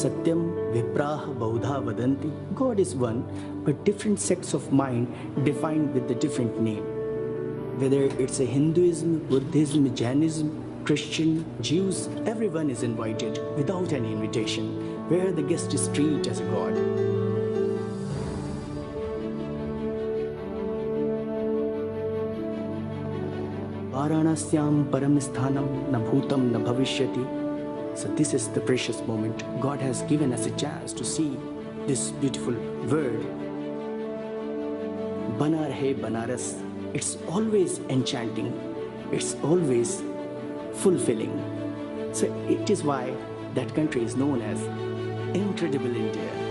Satyam Vipraha Baudha Vadanti. God is one, but different sects of mind defined with a different name. Whether it's a Hinduism, Buddhism, Jainism, Christian, Jews, everyone is invited without any invitation, where the guest is treated as a god. Varanasyam Paramisthanam na bhutam na bhavishyati. So this is the precious moment. God has given us a chance to see this beautiful word. Bana Rahe Banaras. It's always enchanting. It's always fulfilling. So it is why that country is known as Incredible India.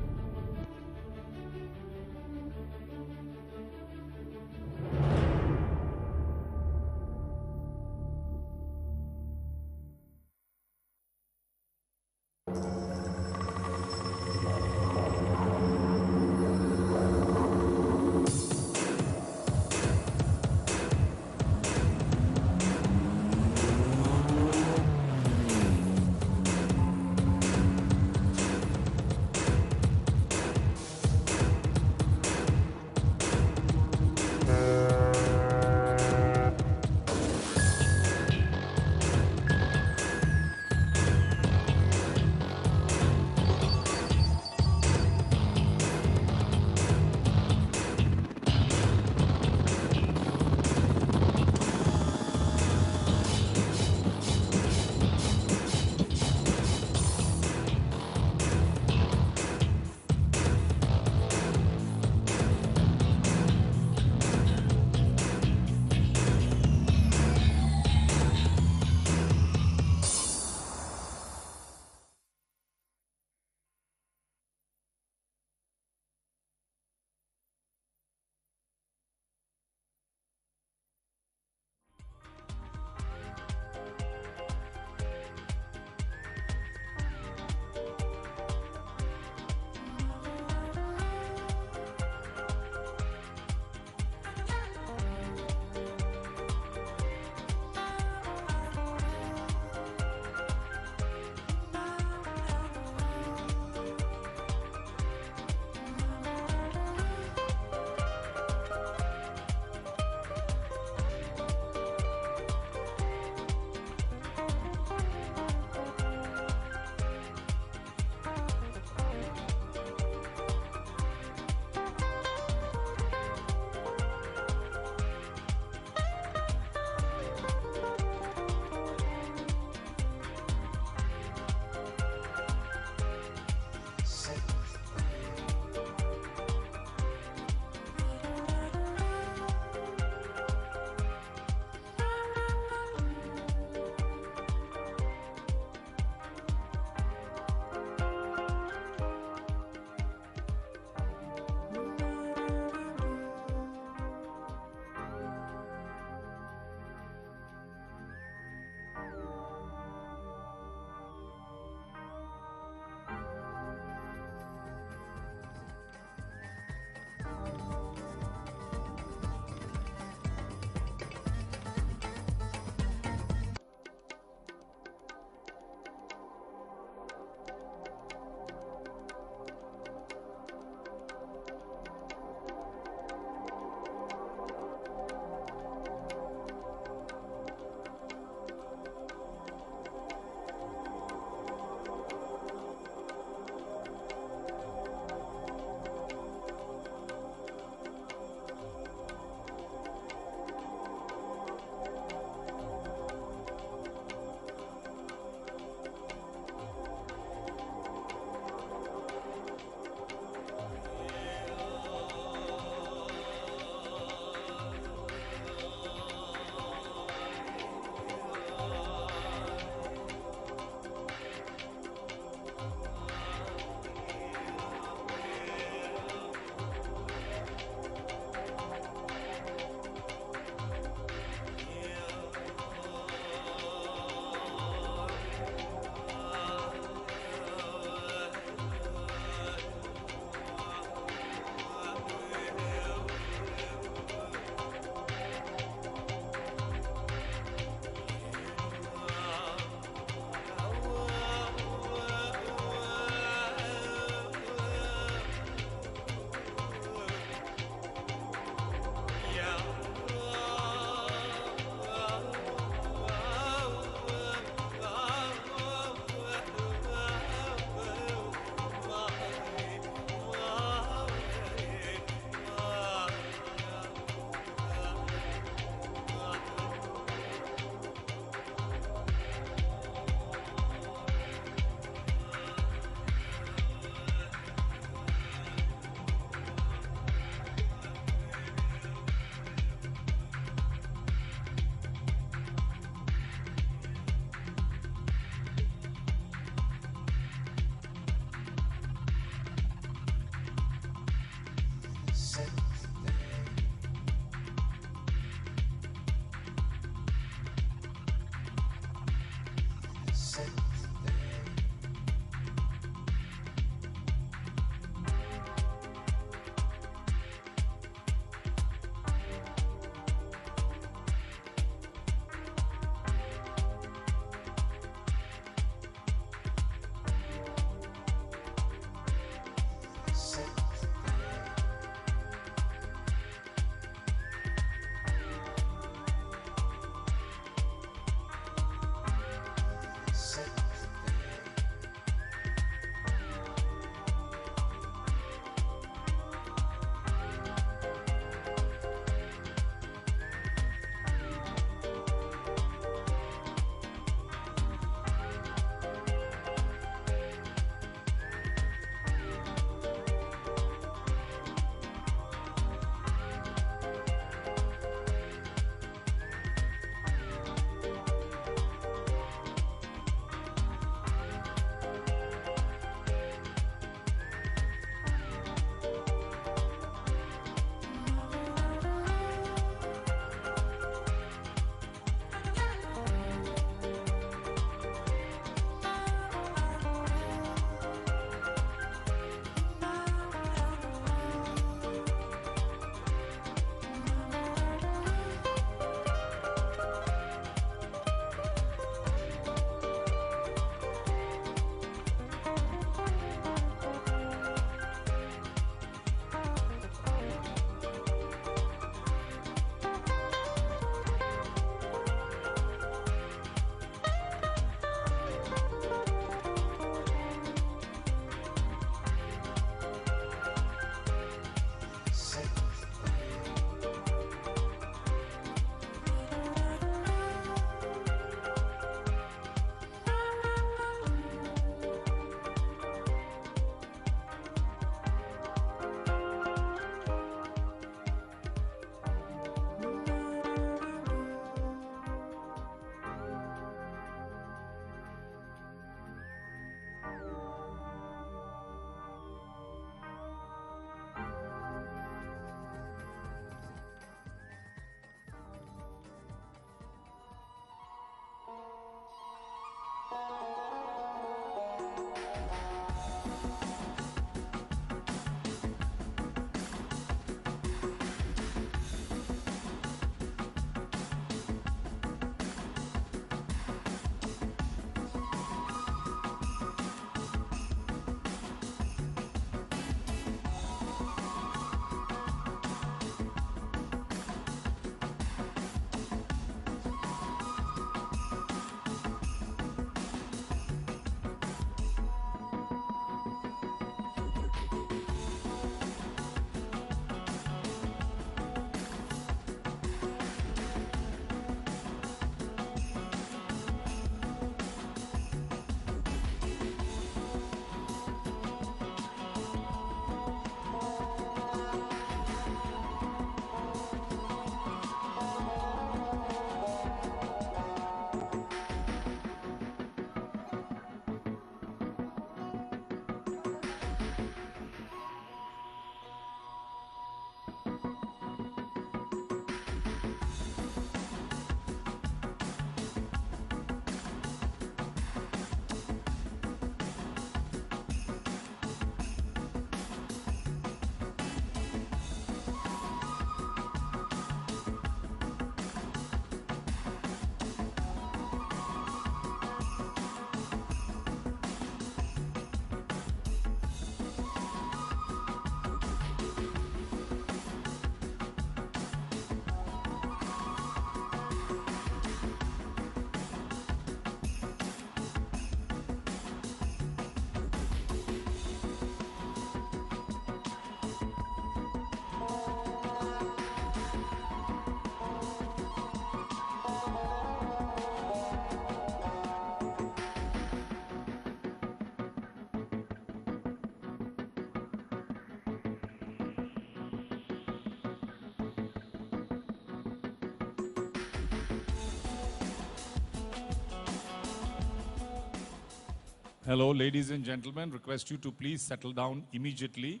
Hello, ladies and gentlemen. Request you to please settle down immediately.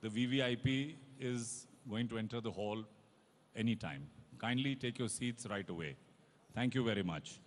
The VVIP is going to enter the hall anytime. Kindly take your seats right away. Thank you very much.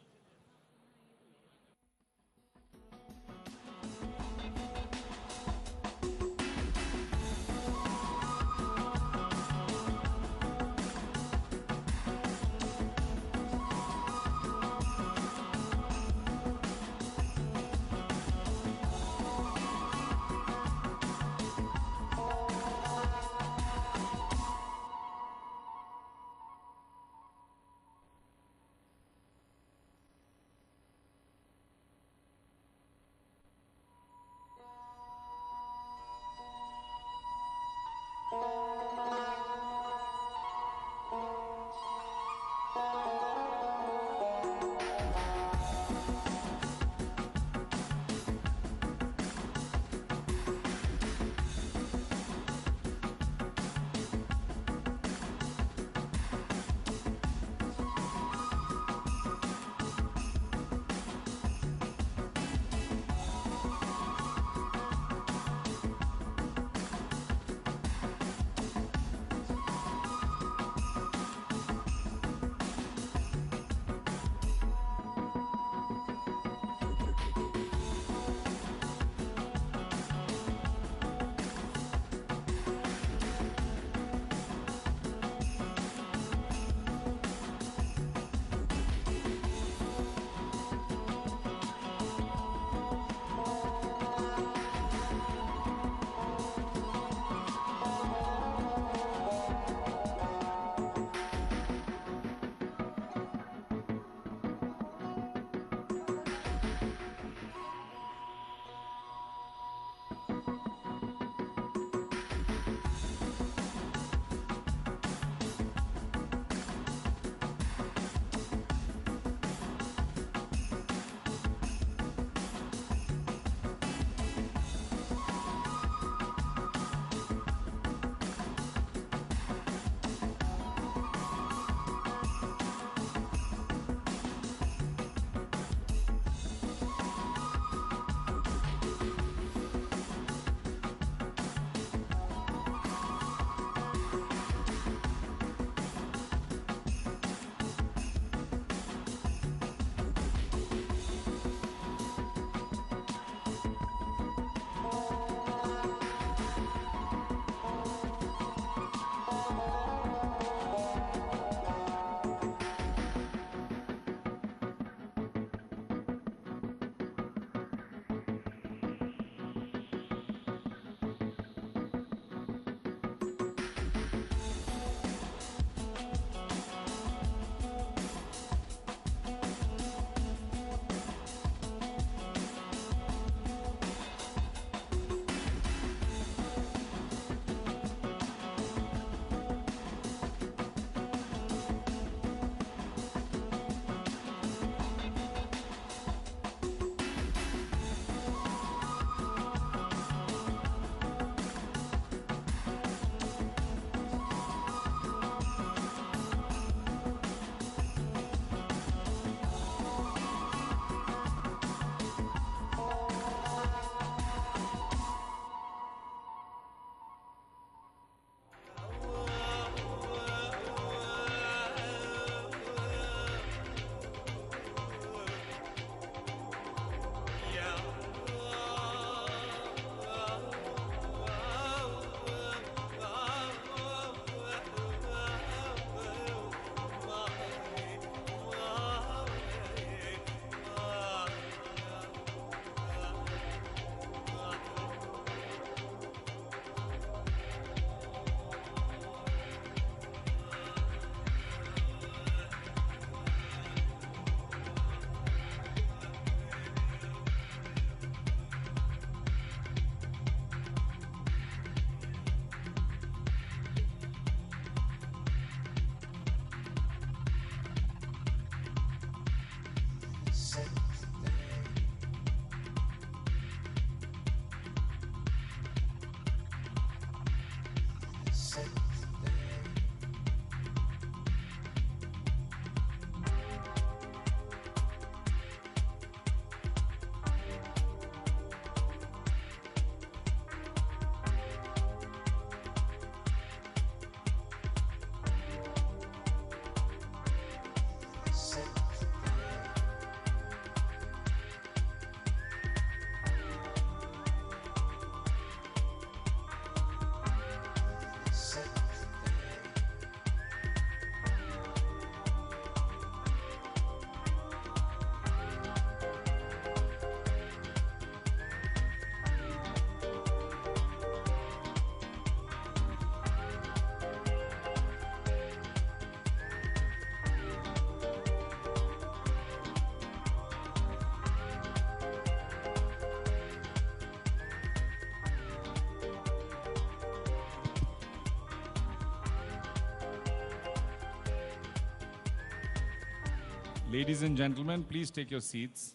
Ladies and gentlemen, please take your seats.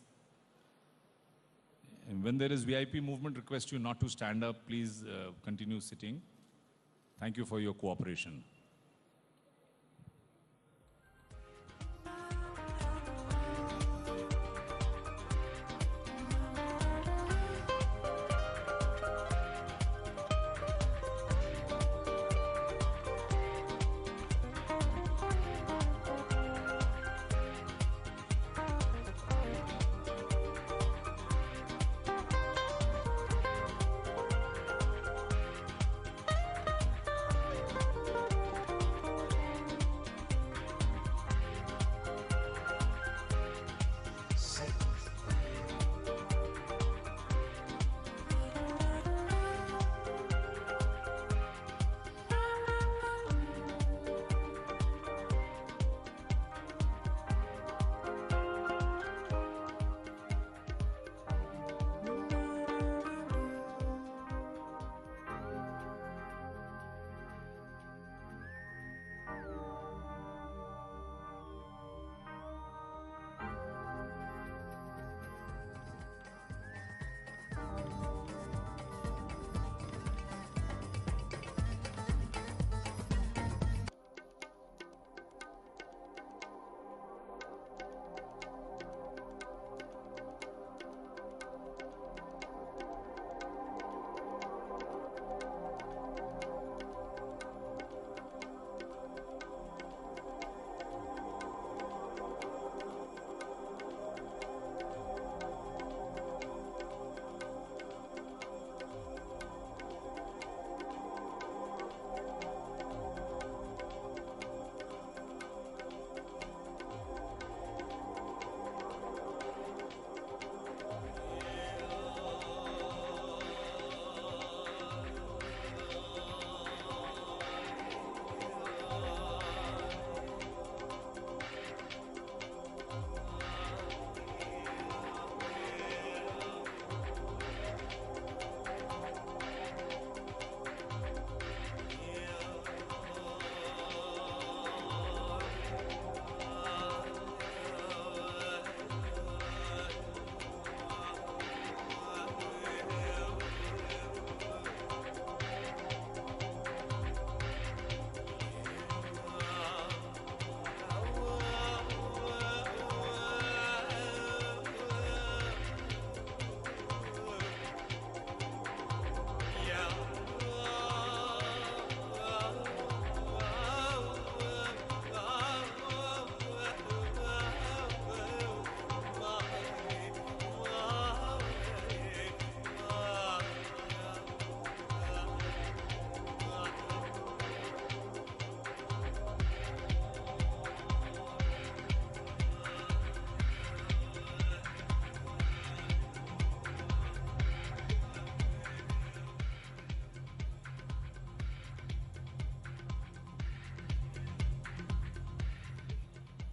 And when there is VIP movement, request you not to stand up. Please continue sitting. Thank you for your cooperation.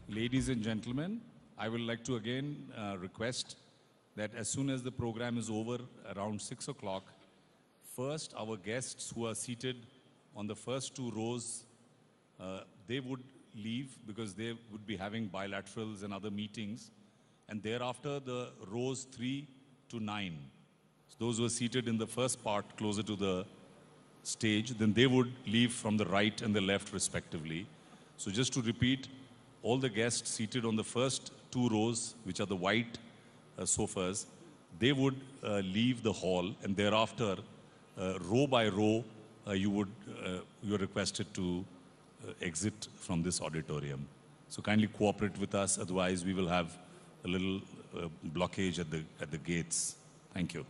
Ladies and gentlemen, I would like to again request that as soon as the program is over, around 6 o'clock, first our guests who are seated on the first two rows, they would leave because they would be having bilaterals and other meetings. And thereafter, the rows 3 to 9, so those who are seated in the first part closer to the stage, then they would leave from the right and the left respectively. So just to repeat, all the guests seated on the first two rows, which are the white sofas, they would leave the hall, and thereafter, row by row, you're requested to exit from this auditorium. So kindly cooperate with us, otherwise we will have a little blockage at the gates. Thank you.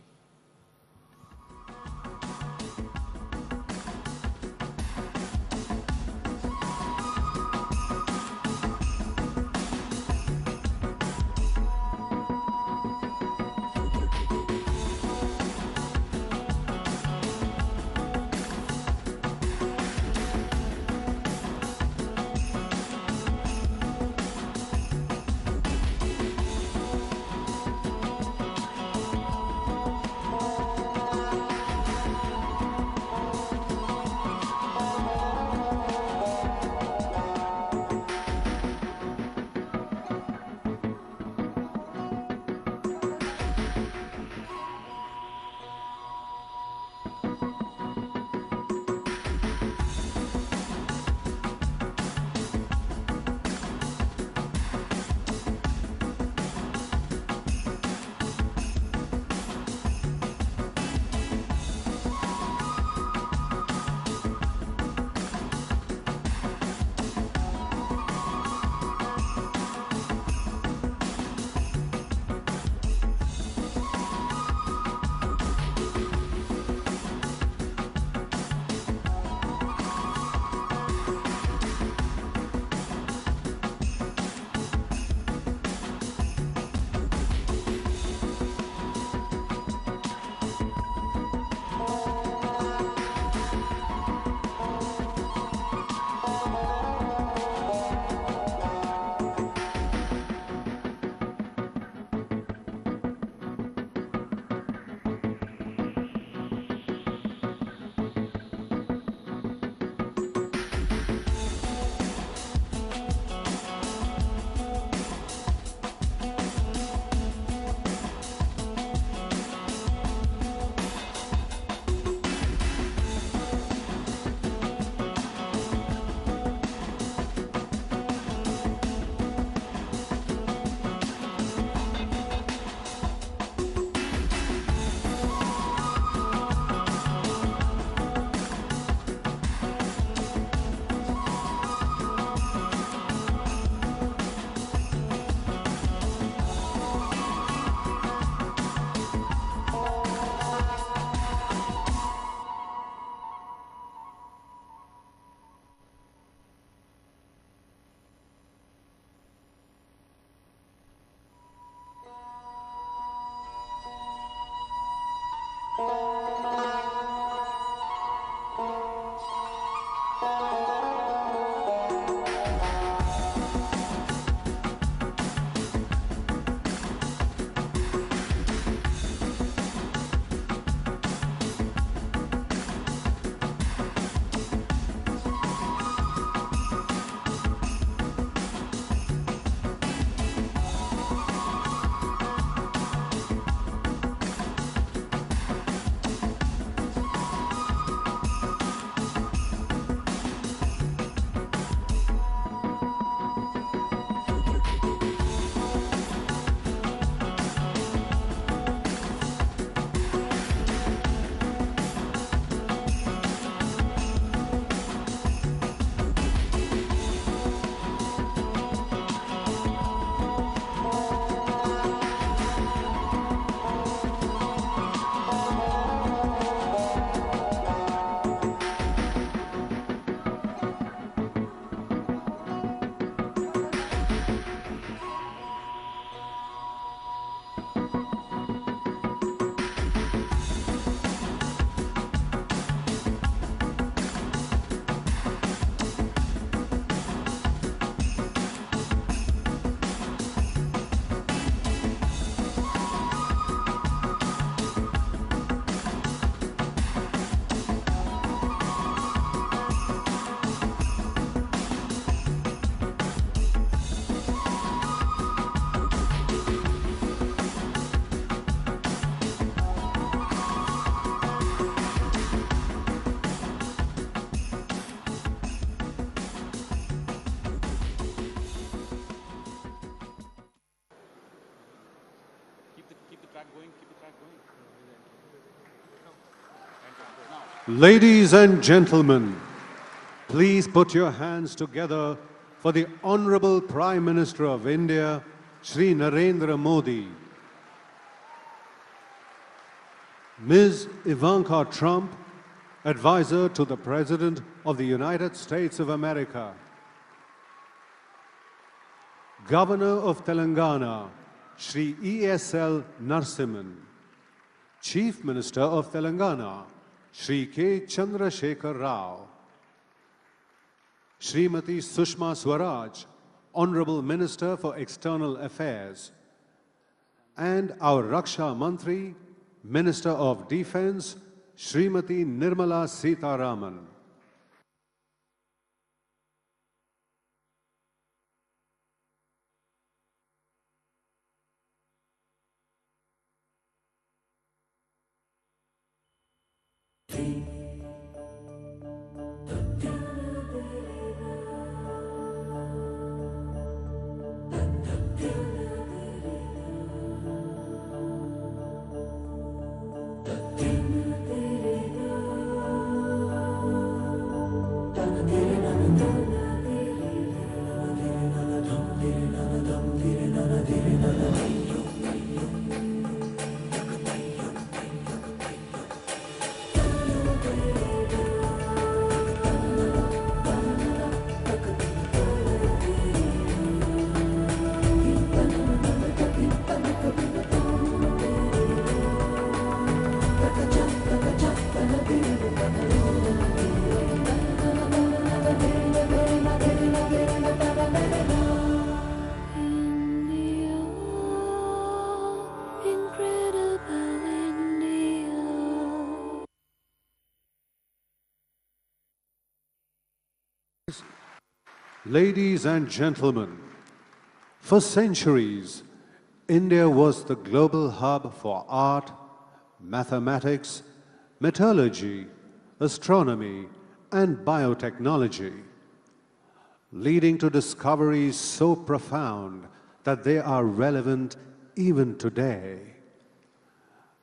Ladies and gentlemen, please put your hands together for the Honorable Prime Minister of India, Shri Narendra Modi. Ms. Ivanka Trump, Advisor to the President of the United States of America. Governor of Telangana, Shri ESL Narasimhan. Chief Minister of Telangana, Shri K. Chandrasekhar Rao. Srimati Sushma Swaraj, Honorable Minister for External Affairs. And our Raksha Mantri, Minister of Defense, Srimati Nirmala Sitharaman. Ladies and gentlemen, for centuries, India was the global hub for art, mathematics, metallurgy, astronomy, and biotechnology, leading to discoveries so profound that they are relevant even today.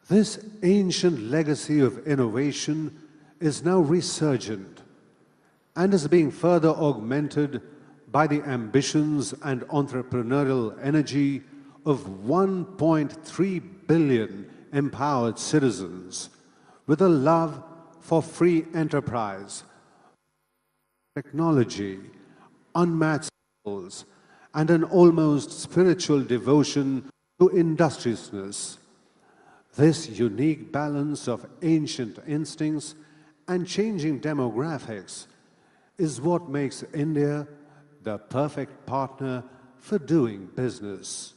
This ancient legacy of innovation is now resurgent and is being further augmented by the ambitions and entrepreneurial energy of 1.3 billion empowered citizens with a love for free enterprise, technology, unmatched skills, and an almost spiritual devotion to industriousness. This unique balance of ancient instincts and changing demographics is what makes India the perfect partner for doing business.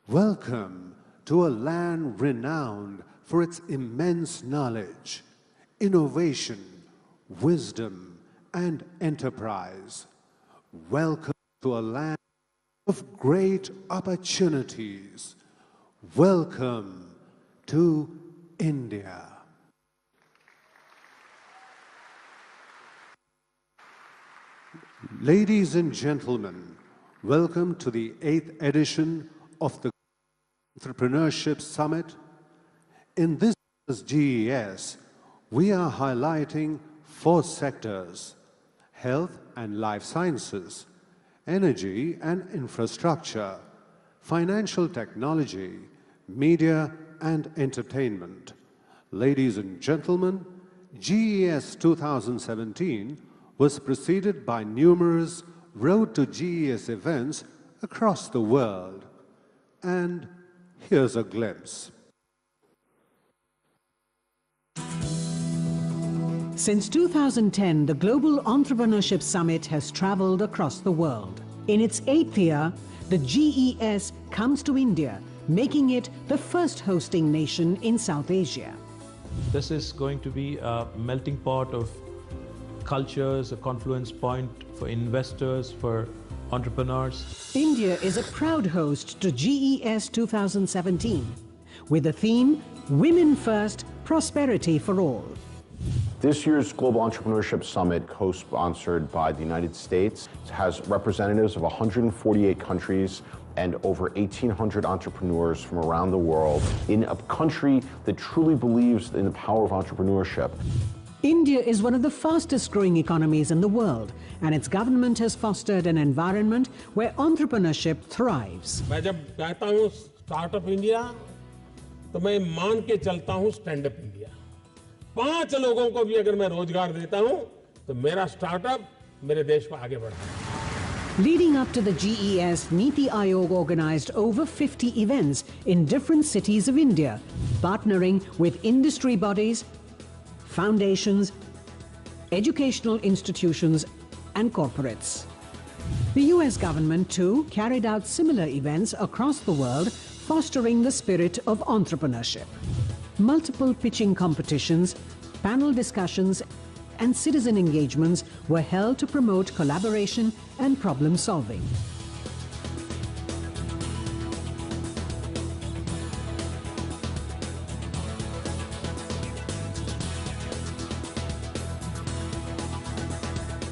Welcome to a land renowned for its immense knowledge, innovation, wisdom, and enterprise. Welcome to a land of great opportunities. Welcome to India. Ladies and gentlemen, welcome to the 8th edition of the Entrepreneurship Summit. In this year's GES, we are highlighting 4 sectors: health and life sciences, energy and infrastructure, financial technology, media and entertainment. Ladies and gentlemen, GES 2017 was preceded by numerous Road to GES events across the world. And here's a glimpse. Since 2010, the Global Entrepreneurship Summit has traveled across the world. In its 8th year, the GES comes to India, making it the first hosting nation in South Asia. This is going to be a melting pot of cultures, a confluence point for investors, for entrepreneurs. India is a proud host to GES 2017 with the theme Women First, Prosperity for All. This year's Global Entrepreneurship Summit, co-sponsored by the United States, has representatives of 148 countries and over 1,800 entrepreneurs from around the world in a country that truly believes in the power of entrepreneurship. India is one of the fastest growing economies in the world, and its government has fostered an environment where entrepreneurship thrives. मैं जब कहता हूँ startup India, तो मैं मान के चलता हूँ स्टैंड अप इंडिया। 5 लोगों को भी अगर मैं रोजगार देता हूँ, तो मेरा स्टार्टअप मेरे देश को आगे बढ़ाएगा। Leading up to the GES, Niti Aayog organized over 50 events in different cities of India, partnering with industry bodies, foundations, educational institutions, and corporates. The US government, too, carried out similar events across the world, fostering the spirit of entrepreneurship. Multiple pitching competitions, panel discussions, and citizen engagements were held to promote collaboration and problem solving.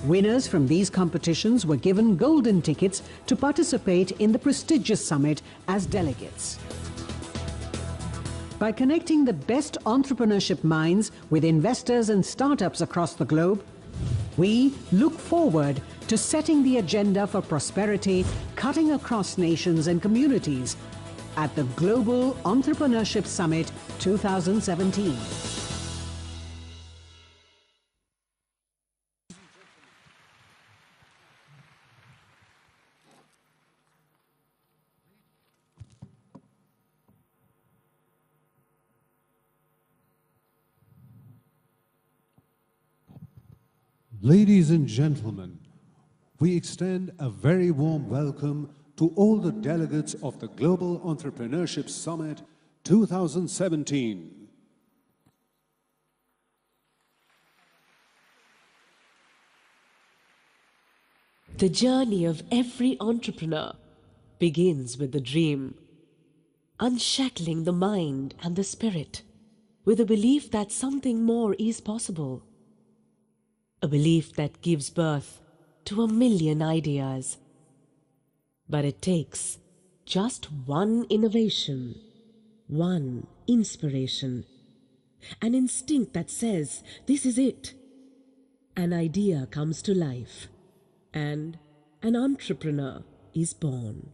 Winners from these competitions were given golden tickets to participate in the prestigious summit as delegates. By connecting the best entrepreneurship minds with investors and startups across the globe, we look forward to setting the agenda for prosperity, cutting across nations and communities at the Global Entrepreneurship Summit 2017. Ladies and gentlemen, we extend a very warm welcome to all the delegates of the Global Entrepreneurship Summit 2017. The journey of every entrepreneur begins with the dream, unshackling the mind and the spirit with a belief that something more is possible. A belief that gives birth to 1,000,000 ideas. But it takes just one innovation, one inspiration, an instinct that says, this is it. An idea comes to life, and an entrepreneur is born.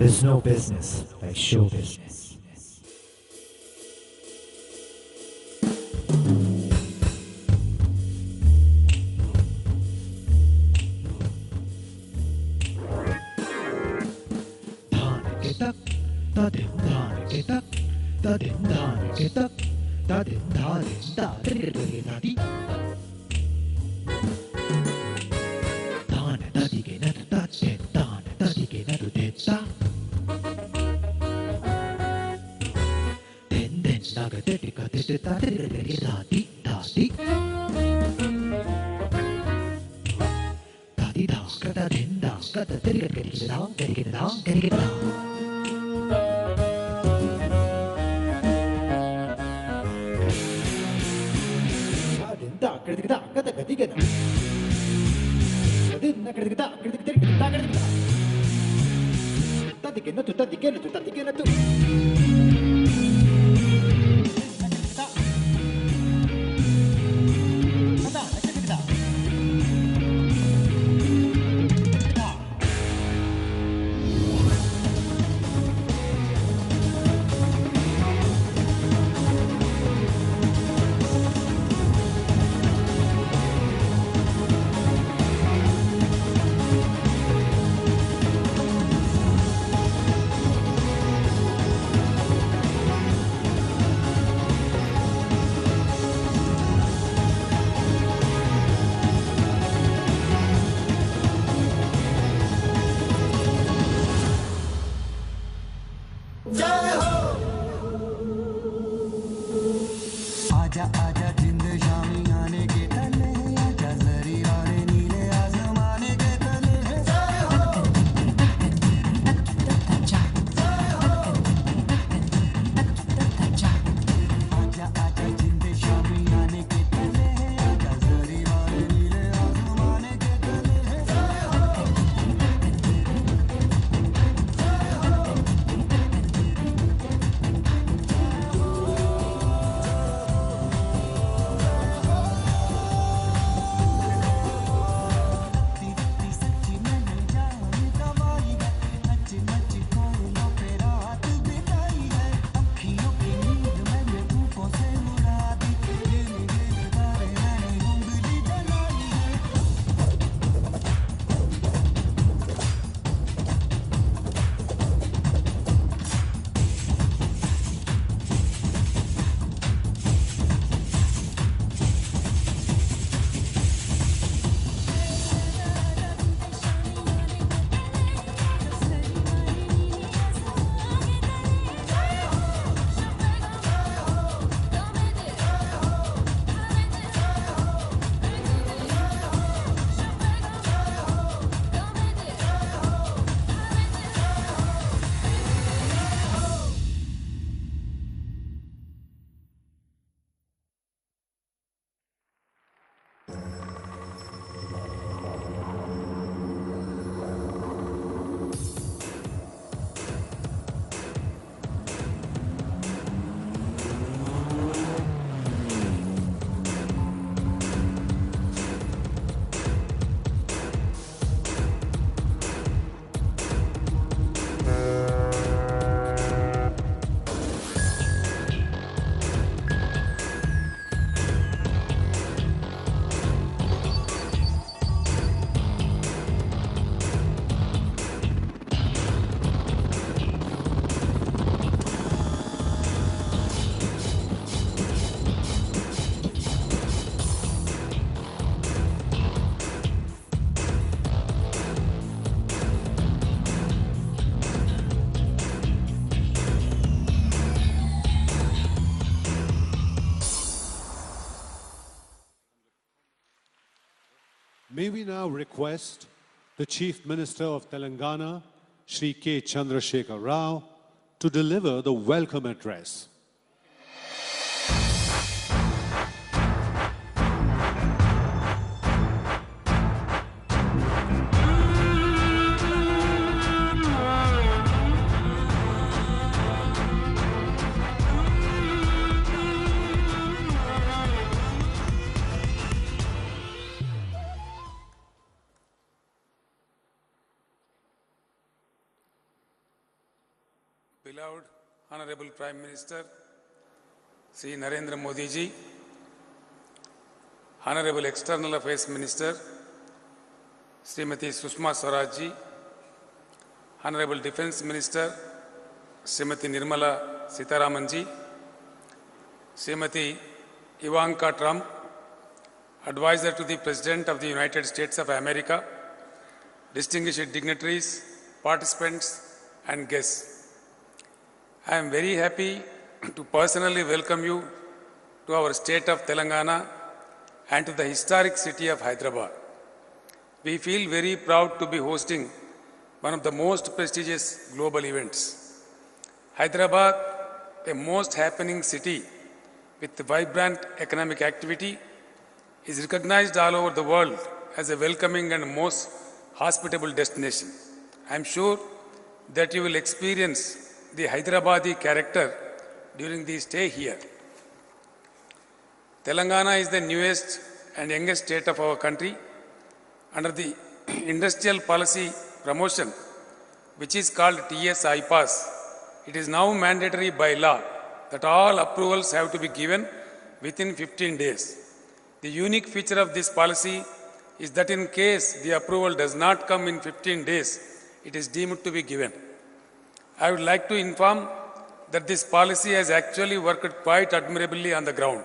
There's no business like show business. May we now request the Chief Minister of Telangana, Shri K. Chandrasekhar Rao, to deliver the welcome address. beloved Honorable Prime Minister, Sri Narendra Modi ji, Honorable External Affairs Minister, Srimati Sushma Swaraj ji, Honorable Defence Minister, Srimati Nirmala Sitharaman ji, Srimati Ivanka Trump, Advisor to the President of the United States of America, distinguished dignitaries, participants and guests. I am very happy to personally welcome you to our state of Telangana and to the historic city of Hyderabad. We feel very proud to be hosting one of the most prestigious global events. Hyderabad, a most happening city with vibrant economic activity, is recognized all over the world as a welcoming and most hospitable destination. I am sure that you will experience the Hyderabadi character during the stay here. Telangana is the newest and youngest state of our country. Under the industrial policy promotion, which is called TEZZ KHABAR, it is now mandatory by law that all approvals have to be given within 15 days. The unique feature of this policy is that in case the approval does not come in 15 days, it is deemed to be given. I would like to inform that this policy has actually worked quite admirably on the ground.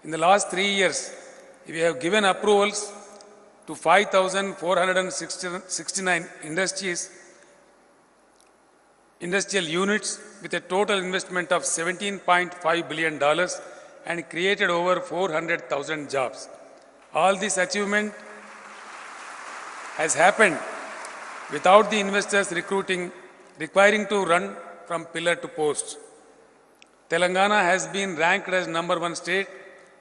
In the last 3 years, we have given approvals to 5,469 industrial units with a total investment of $17.5 billion and created over 400,000 jobs. All this achievement has happened without the investors requiring to run from pillar to post. Telangana has been ranked as #1 state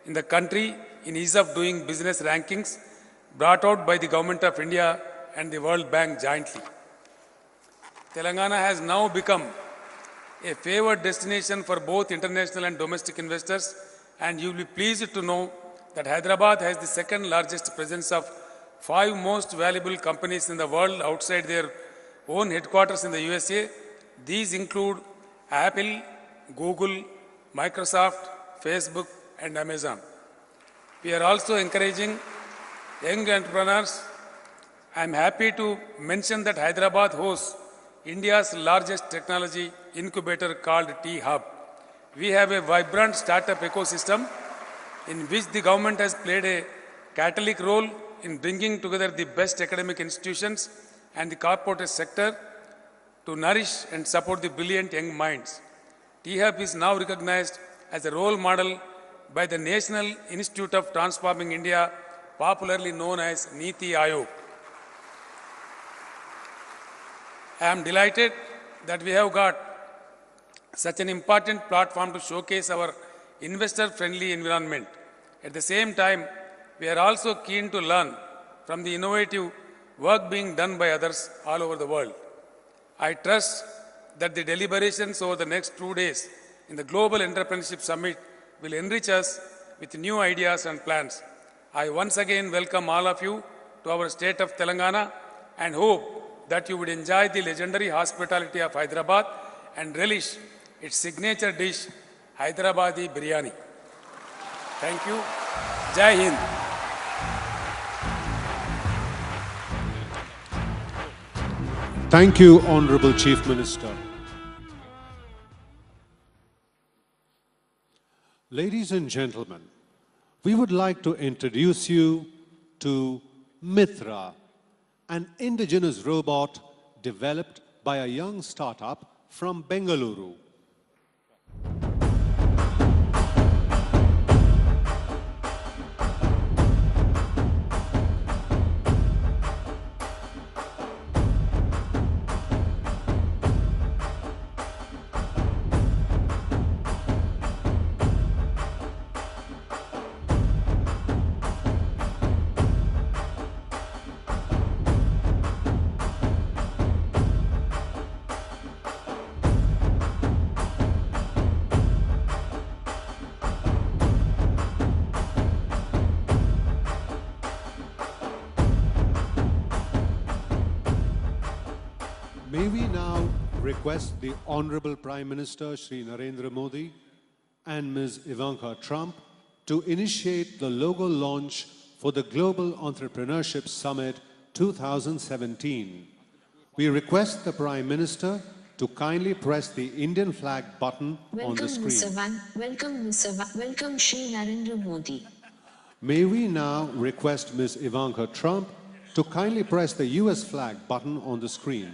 in the country in ease of doing business rankings brought out by the Government of India and the World Bank jointly. Telangana has now become a favored destination for both international and domestic investors, and you will be pleased to know that Hyderabad has the second largest presence of 5 most valuable companies in the world outside their own headquarters in the USA. These include Apple, Google, Microsoft, Facebook, and Amazon. We are also encouraging young entrepreneurs. I am happy to mention that Hyderabad hosts India's largest technology incubator called TEZZ Hub. We have a vibrant startup ecosystem in which the government has played a catalytic role in bringing together the best academic institutions and the corporate sector to nourish and support the brilliant young minds. TEZZ Hub is now recognized as a role model by the National Institute of Transforming India, popularly known as Niti Aayog. I am delighted that we have got such an important platform to showcase our investor-friendly environment. At the same time, we are also keen to learn from the innovative work being done by others all over the world. I trust that the deliberations over the next 2 days in the Global Entrepreneurship Summit will enrich us with new ideas and plans. I once again welcome all of you to our state of Telangana and hope that you would enjoy the legendary hospitality of Hyderabad and relish its signature dish, Hyderabadi biryani. Thank you. Jai Hind. Thank you, Honorable Chief Minister. Ladies and gentlemen, we would like to introduce you to Mitra, an indigenous robot developed by a young startup from Bengaluru. request the Honorable Prime Minister Shri Narendra Modi and Ms. Ivanka Trump to initiate the logo launch for the Global Entrepreneurship Summit 2017. We request the Prime Minister to kindly press the Indian flag button on the screen. Welcome Shri Narendra Modi. May we now request Ms. Ivanka Trump to kindly press the US flag button on the screen.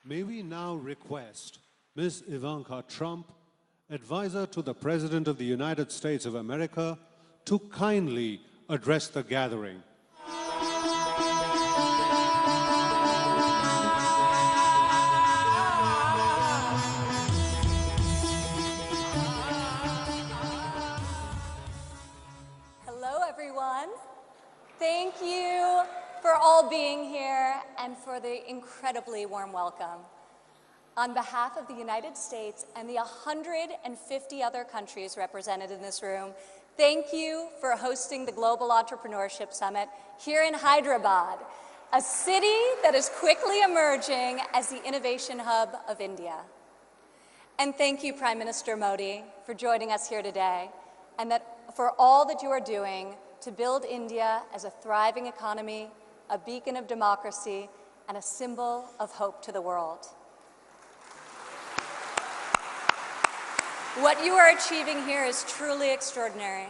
May we now request Ms. Ivanka Trump, advisor to the President of the United States of America, to kindly address the gathering. Hello, everyone. Thank you for all being here and for the incredibly warm welcome. On behalf of the United States and the 150 other countries represented in this room, thank you for hosting the Global Entrepreneurship Summit here in Hyderabad, a city that is quickly emerging as the innovation hub of India. And thank you, Prime Minister Modi, for joining us here today, and for all that you are doing to build India as a thriving economy, a beacon of democracy, and a symbol of hope to the world. What you are achieving here is truly extraordinary.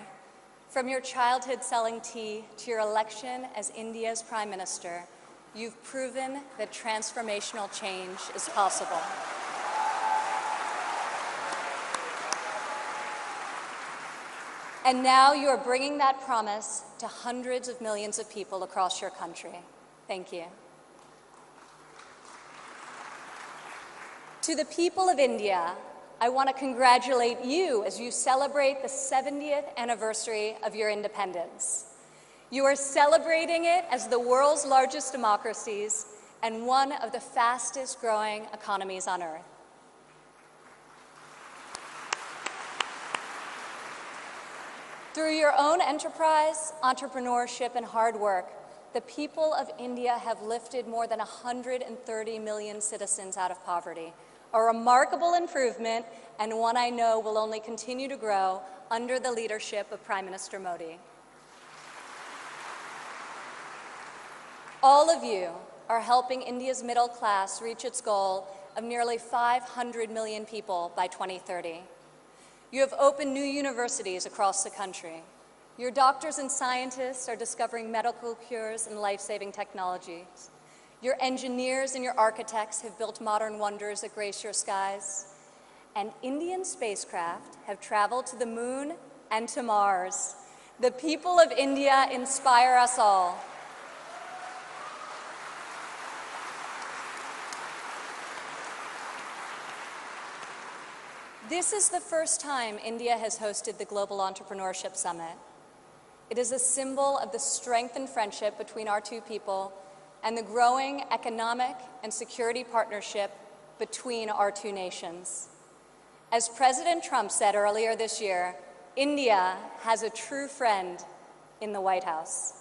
From your childhood selling tea to your election as India's Prime Minister, you've proven that transformational change is possible. And now you are bringing that promise to hundreds of millions of people across your country. Thank you. To the people of India, I want to congratulate you as you celebrate the 70th anniversary of your independence. You are celebrating it as the world's largest democracies and one of the fastest growing economies on earth. Through your own enterprise, entrepreneurship, and hard work, the people of India have lifted more than 130 million citizens out of poverty, a remarkable improvement and one I know will only continue to grow under the leadership of Prime Minister Modi. All of you are helping India's middle class reach its goal of nearly 500 million people by 2030. You have opened new universities across the country. Your doctors and scientists are discovering medical cures and life-saving technologies. Your engineers and your architects have built modern wonders that grace your skies. And Indian spacecraft have traveled to the moon and to Mars. The people of India inspire us all. This is the first time India has hosted the Global Entrepreneurship Summit. It is a symbol of the strength and friendship between our two people and the growing economic and security partnership between our two nations. As President Trump said earlier this year, India has a true friend in the White House.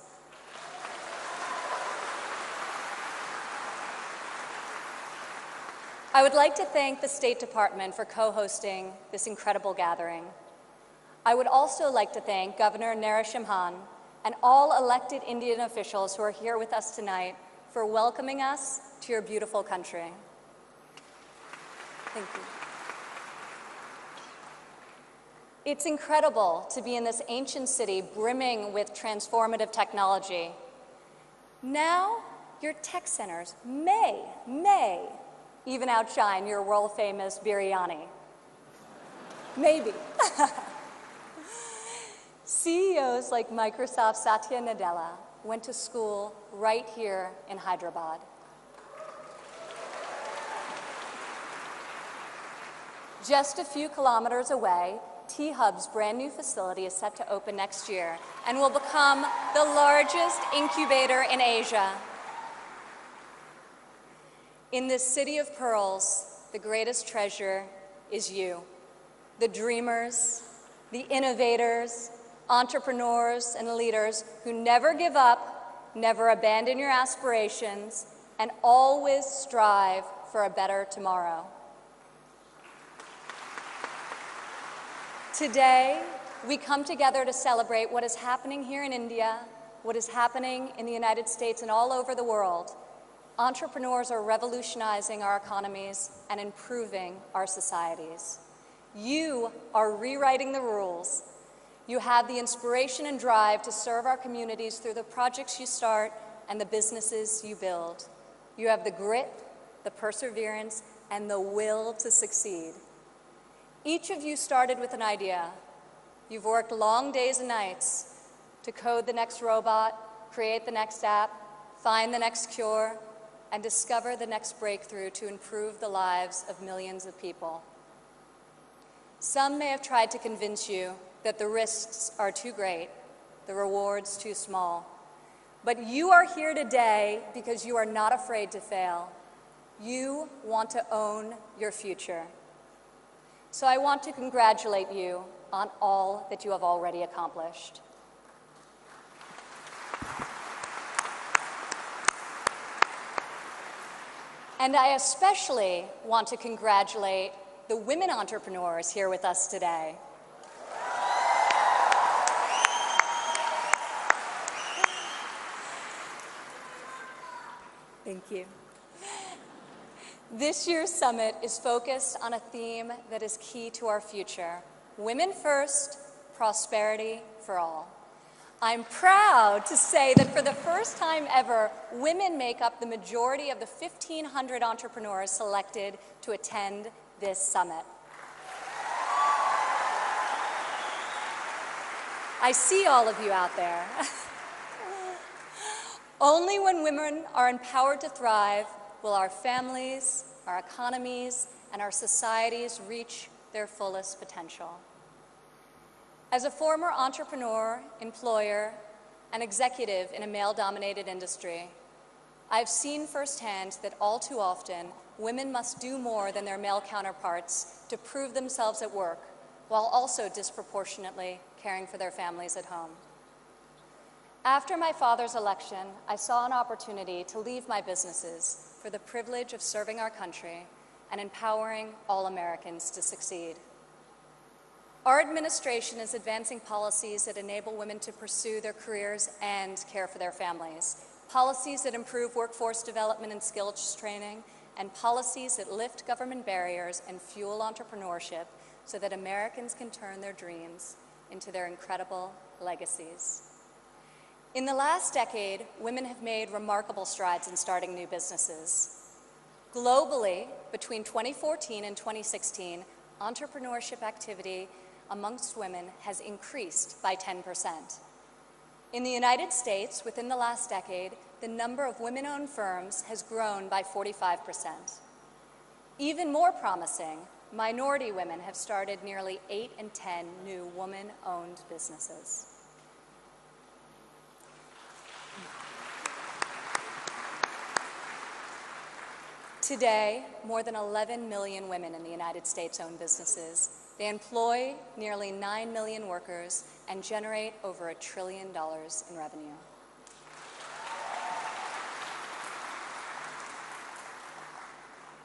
I would like to thank the State Department for co-hosting this incredible gathering. I would also like to thank Governor Narasimhan and all elected Indian officials who are here with us tonight for welcoming us to your beautiful country. Thank you. It's incredible to be in this ancient city brimming with transformative technology. Now, your tech centers may even outshine your world-famous biryani. Maybe. CEOs like Microsoft's Satya Nadella went to school right here in Hyderabad. Just a few kilometers away, T-Hub's brand new facility is set to open next year and will become the largest incubator in Asia. In this city of pearls, the greatest treasure is you, the dreamers, the innovators, entrepreneurs, and leaders who never give up, never abandon your aspirations, and always strive for a better tomorrow. Today, we come together to celebrate what is happening here in India, what is happening in the United States and all over the world. Entrepreneurs are revolutionizing our economies and improving our societies. You are rewriting the rules. You have the inspiration and drive to serve our communities through the projects you start and the businesses you build. You have the grit, the perseverance, and the will to succeed. Each of you started with an idea. You've worked long days and nights to code the next robot, create the next app, find the next cure, and discover the next breakthrough to improve the lives of millions of people. Some may have tried to convince you that the risks are too great, the rewards too small. But you are here today because you are not afraid to fail. You want to own your future. So I want to congratulate you on all that you have already accomplished. And I especially want to congratulate the women entrepreneurs here with us today. Thank you. This year's summit is focused on a theme that is key to our future: women first, prosperity for all. I'm proud to say that for the first time ever, women make up the majority of the 1,500 entrepreneurs selected to attend this summit. I see all of you out there. Only when women are empowered to thrive will our families, our economies, and our societies reach their fullest potential. As a former entrepreneur, employer, and executive in a male-dominated industry, I've seen firsthand that all too often, women must do more than their male counterparts to prove themselves at work, while also disproportionately caring for their families at home. After my father's election, I saw an opportunity to leave my businesses for the privilege of serving our country and empowering all Americans to succeed. Our administration is advancing policies that enable women to pursue their careers and care for their families, policies that improve workforce development and skills training, and policies that lift government barriers and fuel entrepreneurship so that Americans can turn their dreams into their incredible legacies. In the last decade, women have made remarkable strides in starting new businesses. Globally, between 2014 and 2016, entrepreneurship activity amongst women has increased by 10%. In the United States, within the last decade, the number of women-owned firms has grown by 45%. Even more promising, minority women have started nearly 8 in 10 new woman-owned businesses. Today, more than 11 million women in the United States own businesses. They employ nearly 9 million workers and generate over $1 trillion in revenue.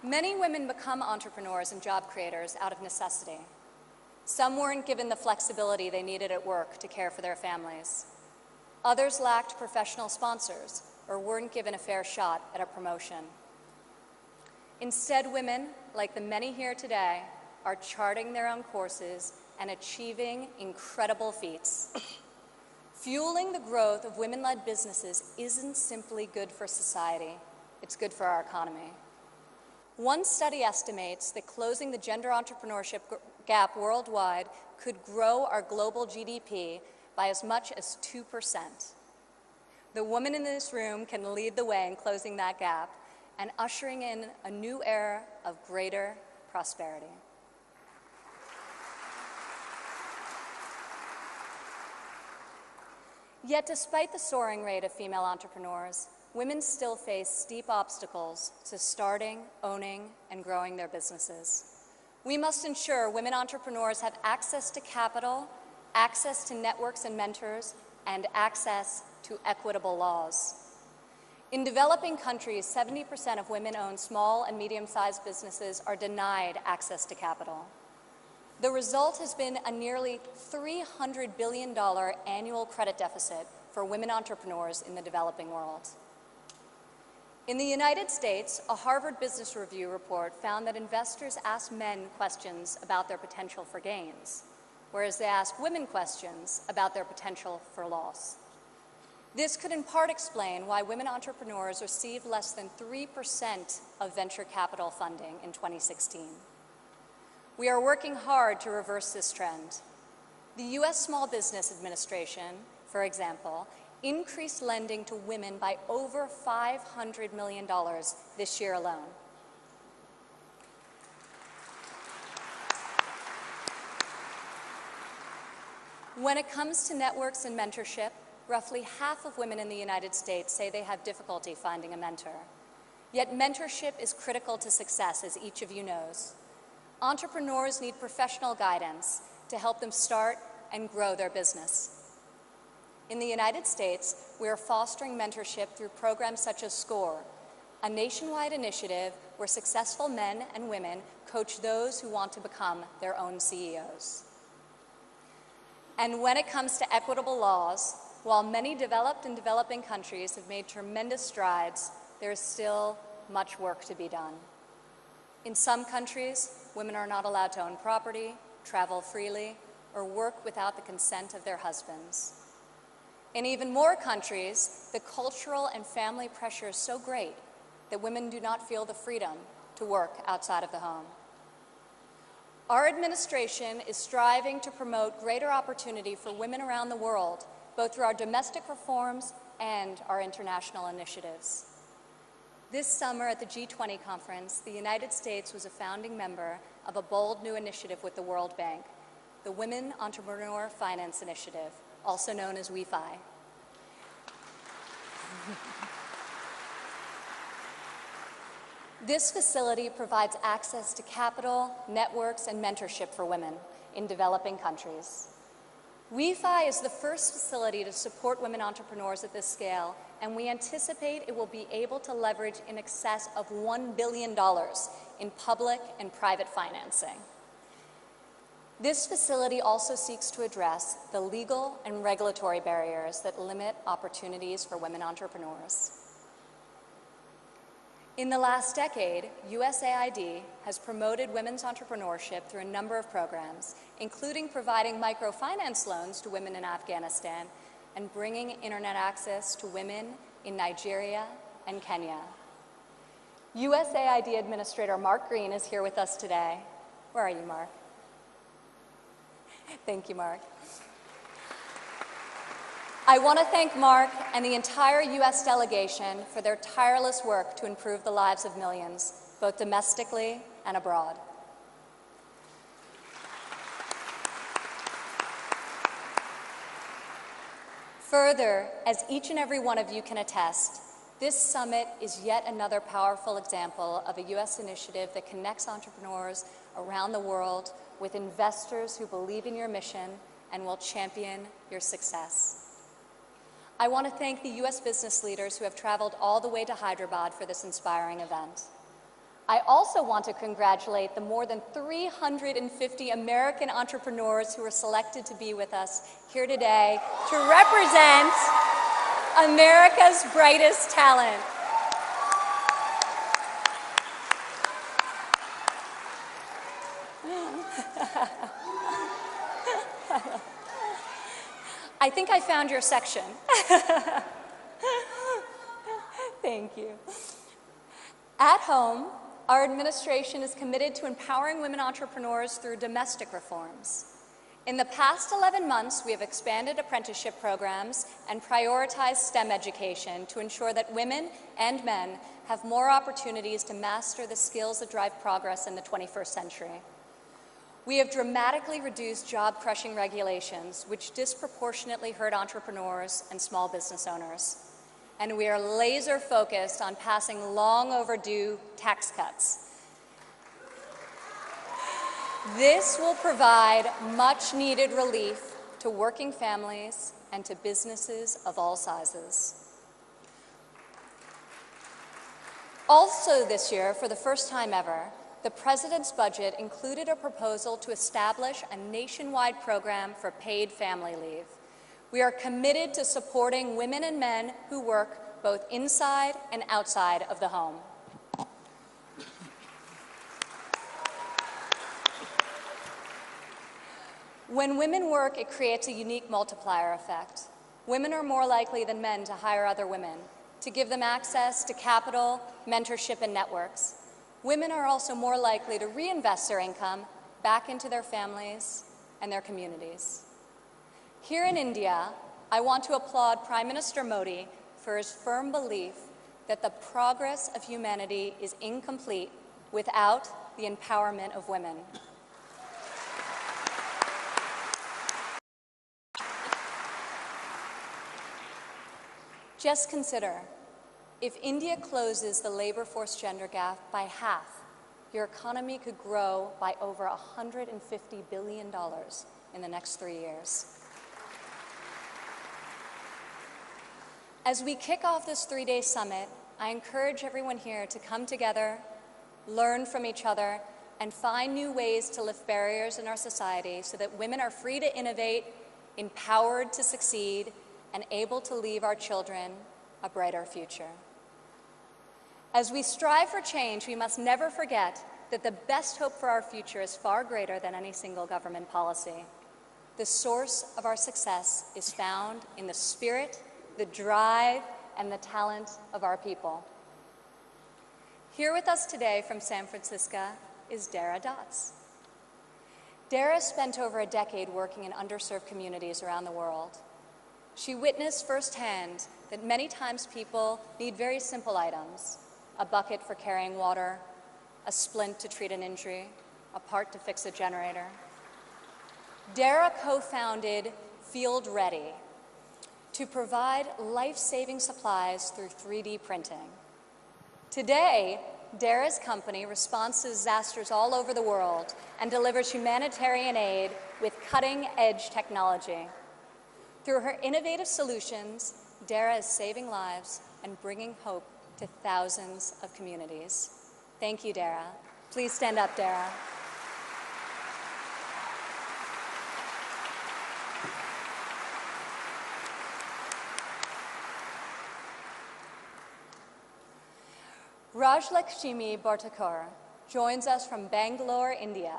Many women become entrepreneurs and job creators out of necessity. Some weren't given the flexibility they needed at work to care for their families. Others lacked professional sponsors or weren't given a fair shot at a promotion. Instead, women, like the many here today, are charting their own courses and achieving incredible feats. Fueling the growth of women-led businesses isn't simply good for society, it's good for our economy. One study estimates that closing the gender entrepreneurship gap worldwide could grow our global GDP by as much as 2%. The woman in this room can lead the way in closing that gap and ushering in a new era of greater prosperity. Yet despite the soaring rate of female entrepreneurs, women still face steep obstacles to starting, owning, and growing their businesses. We must ensure women entrepreneurs have access to capital, access to networks and mentors, and access to equitable laws. In developing countries, 70% of women-owned small and medium-sized businesses are denied access to capital. The result has been a nearly $300 billion annual credit deficit for women entrepreneurs in the developing world. In the United States, a Harvard Business Review report found that investors ask men questions about their potential for gains, whereas they ask women questions about their potential for loss. This could in part explain why women entrepreneurs received less than 3% of venture capital funding in 2016. We are working hard to reverse this trend. The U.S. Small Business Administration, for example, increased lending to women by over $500 million this year alone. When it comes to networks and mentorship, roughly half of women in the United States say they have difficulty finding a mentor. Yet mentorship is critical to success, as each of you knows. Entrepreneurs need professional guidance to help them start and grow their business. In the United States, we are fostering mentorship through programs such as SCORE, a nationwide initiative where successful men and women coach those who want to become their own CEOs. And when it comes to equitable laws, while many developed and developing countries have made tremendous strides, there is still much work to be done. In some countries, women are not allowed to own property, travel freely, or work without the consent of their husbands. In even more countries, the cultural and family pressure is so great that women do not feel the freedom to work outside of the home. Our administration is striving to promote greater opportunity for women around the world, both through our domestic reforms and our international initiatives. This summer at the G20 conference, the United States was a founding member of a bold new initiative with the World Bank, the Women Entrepreneur Finance Initiative, also known as WEFI. This facility provides access to capital, networks, and mentorship for women, in developing countries. WeFi is the first facility to support women entrepreneurs at this scale, and we anticipate it will be able to leverage in excess of $1 billion in public and private financing. This facility also seeks to address the legal and regulatory barriers that limit opportunities for women entrepreneurs. In the last decade, USAID has promoted women's entrepreneurship through a number of programs, including providing microfinance loans to women in Afghanistan and bringing internet access to women in Nigeria and Kenya. USAID Administrator Mark Green is here with us today. Where are you, Mark? Thank you, Mark. I want to thank Mark and the entire U.S. delegation for their tireless work to improve the lives of millions, both domestically and abroad. Further, as each and every one of you can attest, this summit is yet another powerful example of a U.S. initiative that connects entrepreneurs around the world with investors who believe in your mission and will champion your success. I want to thank the U.S. business leaders who have traveled all the way to Hyderabad for this inspiring event. I also want to congratulate the more than 350 American entrepreneurs who were selected to be with us here today to represent America's brightest talent. I think I found your section. Thank you. At home, our administration is committed to empowering women entrepreneurs through domestic reforms. In the past 11 months, we have expanded apprenticeship programs and prioritized STEM education to ensure that women and men have more opportunities to master the skills that drive progress in the 21st century. We have dramatically reduced job-crushing regulations, which disproportionately hurt entrepreneurs and small business owners. And we are laser-focused on passing long-overdue tax cuts. This will provide much-needed relief to working families and to businesses of all sizes. Also this year, for the first time ever, the President's budget included a proposal to establish a nationwide program for paid family leave. We are committed to supporting women and men who work both inside and outside of the home. When women work, it creates a unique multiplier effect. Women are more likely than men to hire other women, to give them access to capital, mentorship, and networks. Women are also more likely to reinvest their income back into their families and their communities. Here in India, I want to applaud Prime Minister Modi for his firm belief that the progress of humanity is incomplete without the empowerment of women. Just consider, if India closes the labor force gender gap by half, your economy could grow by over $150 billion in the next 3 years. As we kick off this 3-day summit, I encourage everyone here to come together, learn from each other, and find new ways to lift barriers in our society so that women are free to innovate, empowered to succeed, and able to leave our children a brighter future. As we strive for change, we must never forget that the best hope for our future is far greater than any single government policy. The source of our success is found in the spirit, the drive, and the talent of our people. Here with us today from San Francisco is Dara Dotz. Dara spent over a decade working in underserved communities around the world. She witnessed firsthand that many times people need very simple items: a bucket for carrying water, a splint to treat an injury, a part to fix a generator. Dara co-founded Field Ready to provide life-saving supplies through 3D printing. Today, Dara's company responds to disasters all over the world and delivers humanitarian aid with cutting-edge technology. Through her innovative solutions, Dara is saving lives and bringing hope to thousands of communities. Thank you, Dara. Please stand up, Dara. Rajlakshmi Bhartakar joins us from Bangalore, India.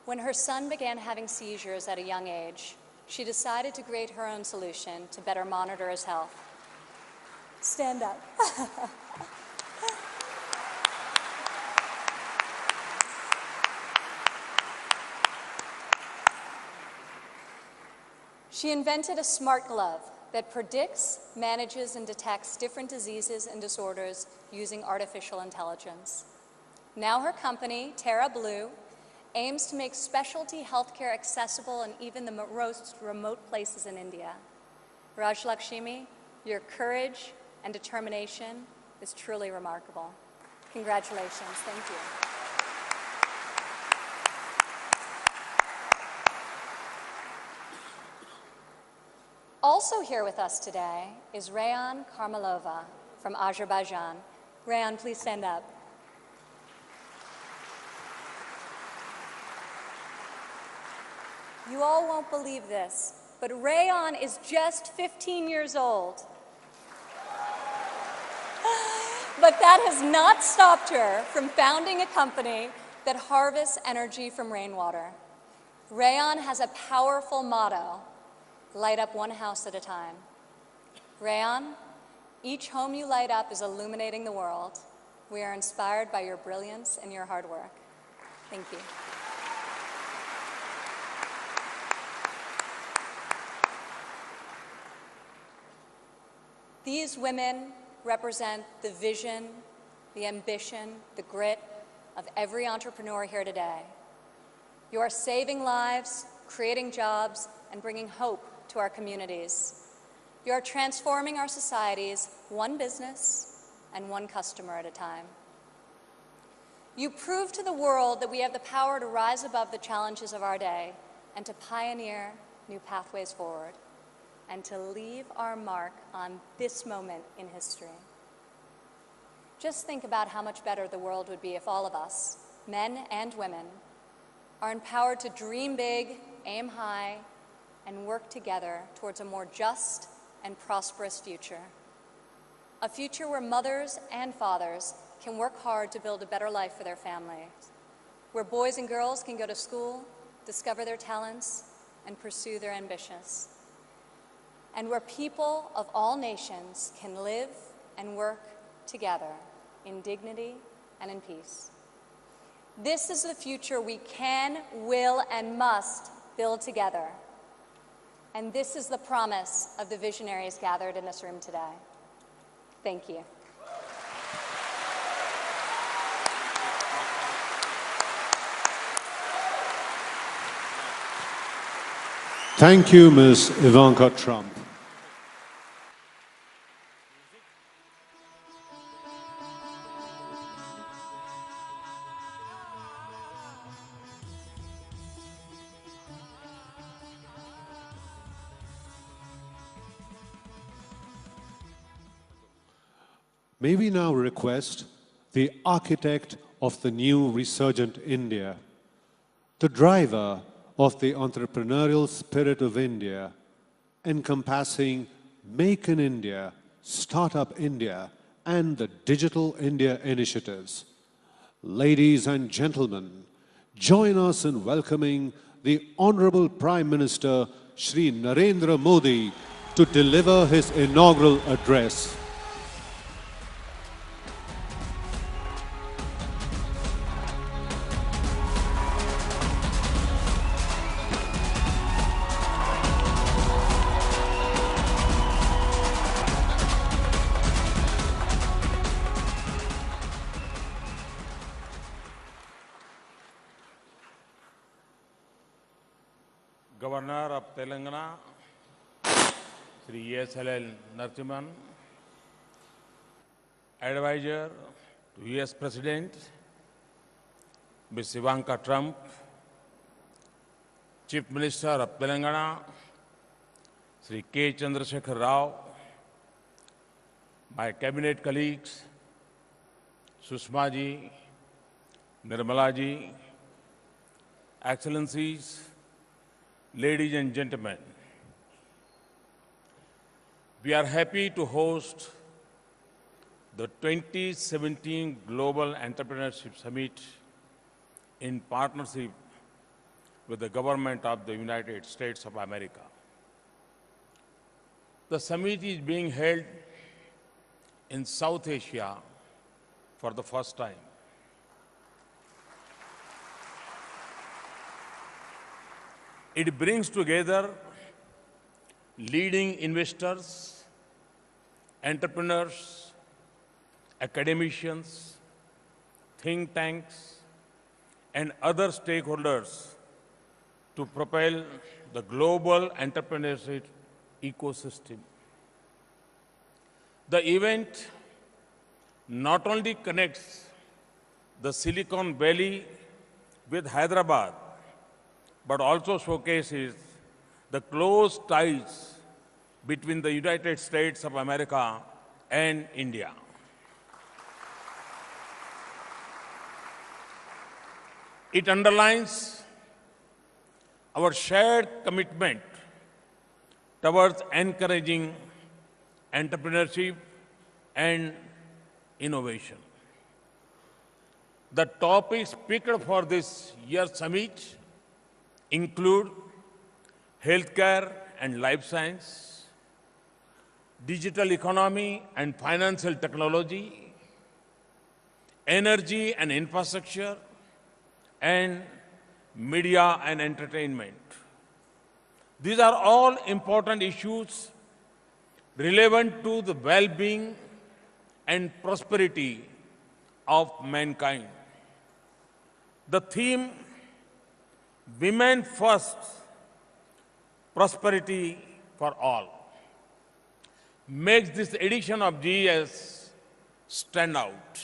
When her son began having seizures at a young age, she decided to create her own solution to better monitor his health. Stand up. She invented a smart glove that predicts, manages, and detects different diseases and disorders using artificial intelligence. Now her company, Terra Blue, aims to make specialty healthcare accessible in even the most remote places in India. Rajlakshmi, your courage and determination is truly remarkable. Congratulations. Thank you. Also here with us today is Rayan Karmalova from Azerbaijan. Rayan, please stand up. You all won't believe this, but Rayan is just 15 years old. But that has not stopped her from founding a company that harvests energy from rainwater. Rayan has a powerful motto: light up one house at a time. Rayan, each home you light up is illuminating the world. We are inspired by your brilliance and your hard work. Thank you. These women represent the vision, the ambition, the grit of every entrepreneur here today. You are saving lives, creating jobs, and bringing hope to our communities. You are transforming our societies one business and one customer at a time. You prove to the world that we have the power to rise above the challenges of our day and to pioneer new pathways forward and to leave our mark on this moment in history. Just think about how much better the world would be if all of us, men and women, are empowered to dream big, aim high, and work together towards a more just and prosperous future. A future where mothers and fathers can work hard to build a better life for their families, where boys and girls can go to school, discover their talents, and pursue their ambitions, and where people of all nations can live and work together in dignity and in peace. This is the future we can, will, and must build together. And this is the promise of the visionaries gathered in this room today. Thank you. Thank you, Ms. Ivanka Trump. May we now request the architect of the new resurgent India, the driver of the entrepreneurial spirit of India, encompassing Make in India, Startup India, and the Digital India initiatives. Ladies and gentlemen, join us in welcoming the Honorable Prime Minister Shri Narendra Modi to deliver his inaugural address. Governor of Telangana, Shri S.L. Narasimhan, Advisor to US President, Ms. Ivanka Trump, Chief Minister of Telangana, Sri K. Chandrasekhar Rao, my cabinet colleagues, Sushma ji, Nirmala ji, Excellencies, ladies and gentlemen, we are happy to host the 2017 Global Entrepreneurship Summit in partnership with the government of the United States of America. The summit is being held in South Asia for the first time. It brings together leading investors, entrepreneurs, academicians, think tanks, and other stakeholders to propel the global entrepreneurship ecosystem. The event not only connects the Silicon Valley with Hyderabad, but also showcases the close ties between the United States of America and India. It underlines our shared commitment towards encouraging entrepreneurship and innovation. The topics picked for this year's summit include healthcare and life science, digital economy and financial technology, energy and infrastructure, and media and entertainment. These are all important issues relevant to the well-being and prosperity of mankind. The theme, Women First, Prosperity for All, makes this edition of GES stand out.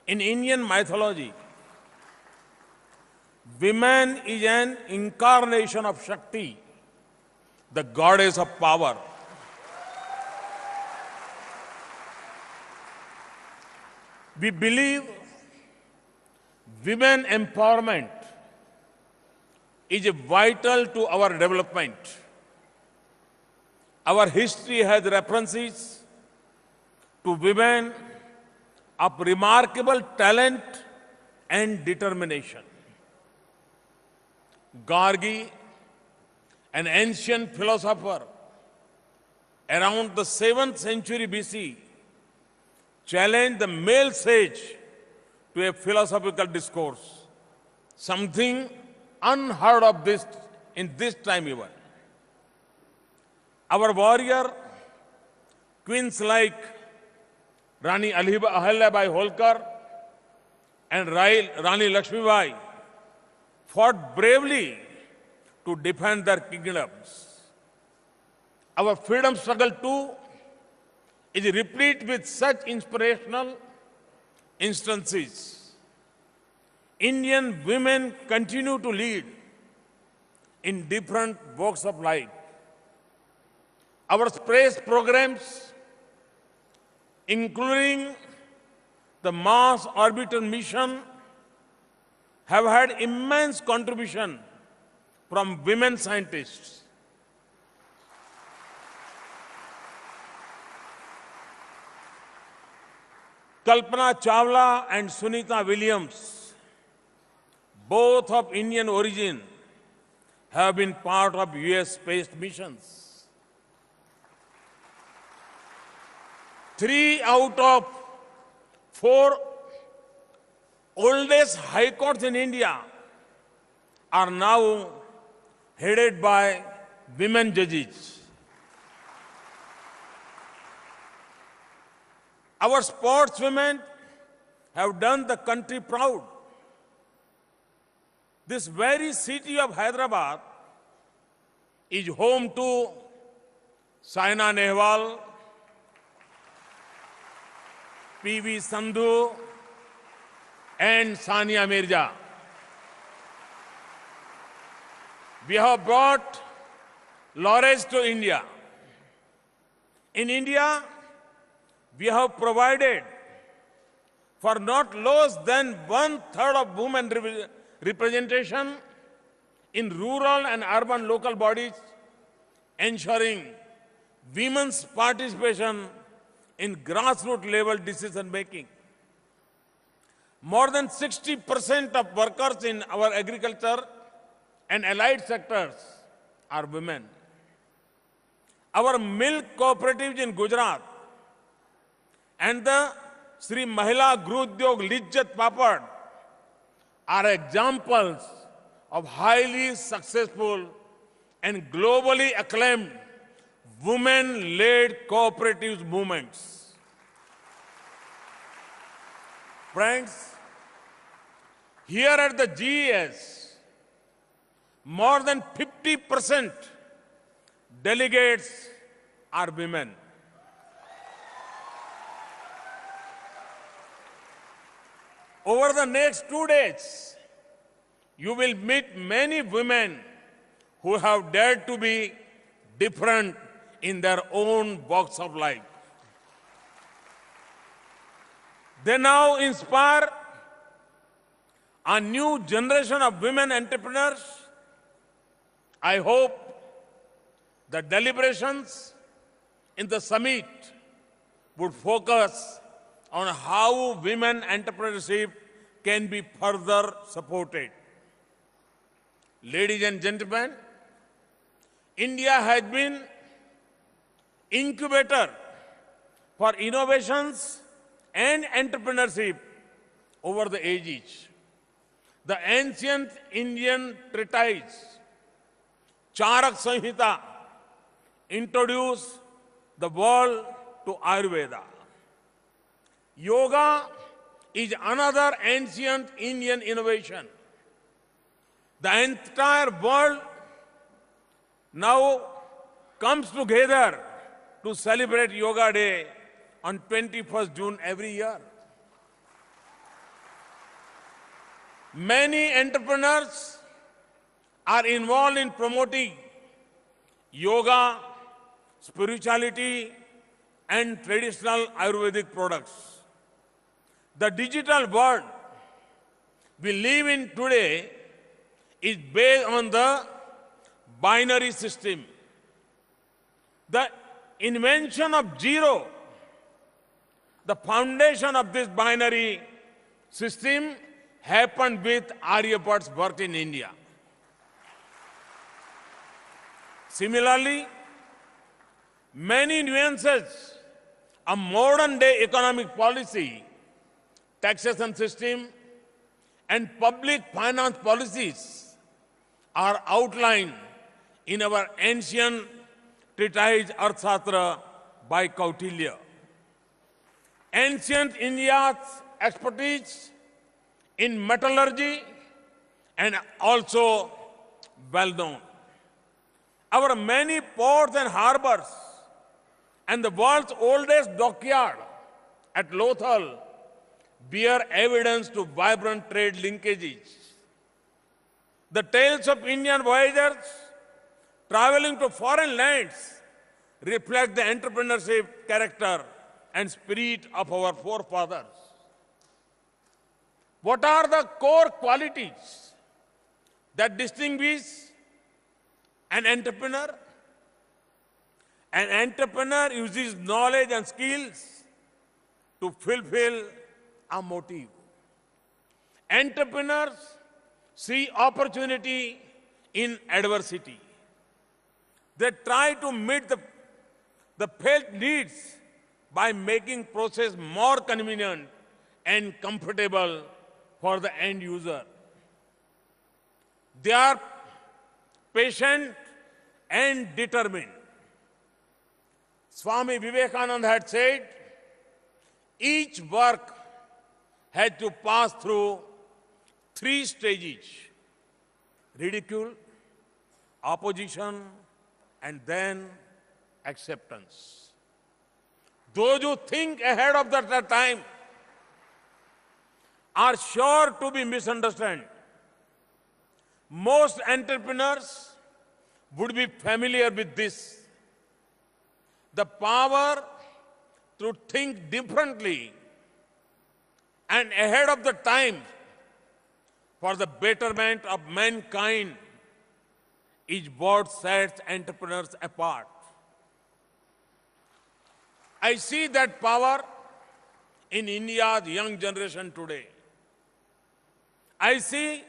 In Indian mythology, woman is an incarnation of Shakti, the goddess of power. We believe women empowerment is vital to our development. Our history has references to women of remarkable talent and determination. Gargi, an ancient philosopher around the 7th century BC, challenged the male sage to a philosophical discourse, something unheard of in this time even. Our warrior queens like Rani Ahilyabai Holkar and Rani Lakshmibai fought bravely to defend their kingdoms. Our freedom struggle too is replete with such inspirational instances. Indian women continue to lead in different walks of life. Our space programs, including the Mars Orbiter mission, have had immense contribution from women scientists. Kalpana Chawla and Sunita Williams, both of Indian origin, have been part of US space missions. 3 out of 4 oldest high courts in India are now headed by women judges. Our sportswomen have done the country proud. This very city of Hyderabad is home to Saina Nehwal, PV Sandhu and Sania Mirza. We have brought laureates to India. In India, we have provided for not less than 1/3 of women representation in rural and urban local bodies, ensuring women's participation in grassroots level decision making. More than 60% of workers in our agriculture and allied sectors are women. Our milk cooperatives in Gujarat and the Sri Mahila Grudyog Lijjat Papad are examples of highly successful and globally acclaimed women-led cooperative movements. Friends, here at the GES, more than 50% delegates are women. Over the next 2 days, you will meet many women who have dared to be different in their own walks of life. They now inspire a new generation of women entrepreneurs. I hope the deliberations in the summit would focus on how women entrepreneurship can be further supported. Ladies and gentlemen, India has been incubator for innovations and entrepreneurship over the ages. The ancient Indian treatise Charak Samhita introduced the world to Ayurveda. Yoga is another ancient Indian innovation. The entire world now comes together to celebrate Yoga Day on 21st June every year. Many entrepreneurs are involved in promoting yoga, spirituality, and traditional Ayurvedic products. The digital world we live in today is based on the binary system. The invention of zero, the foundation of this binary system, happened with Aryabhat's birth in India. Similarly, many nuances of modern day economic policy, taxation system, and public finance policies are outlined in our ancient treatise Arthashastra by Kautilya. Ancient India's expertise in metallurgy and also well known. Our many ports and harbors and the world's oldest dockyard at Lothal bear evidence to vibrant trade linkages. The tales of Indian voyagers traveling to foreign lands reflect the entrepreneurship character and spirit of our forefathers. What are the core qualities that distinguish an entrepreneur? An entrepreneur uses knowledge and skills to fulfill a motive. Entrepreneurs see opportunity in adversity. They try to meet the felt needs by making process more convenient and comfortable for the end user. They are patient and determined. Swami Vivekananda had said, each work had to pass through 3 stages: ridicule, opposition, and then acceptance. Those who think ahead of that time are sure to be misunderstood. Most entrepreneurs would be familiar with this. The power to think differently and ahead of the time for the betterment of mankind is what sets entrepreneurs apart. I see that power in India's young generation today. I see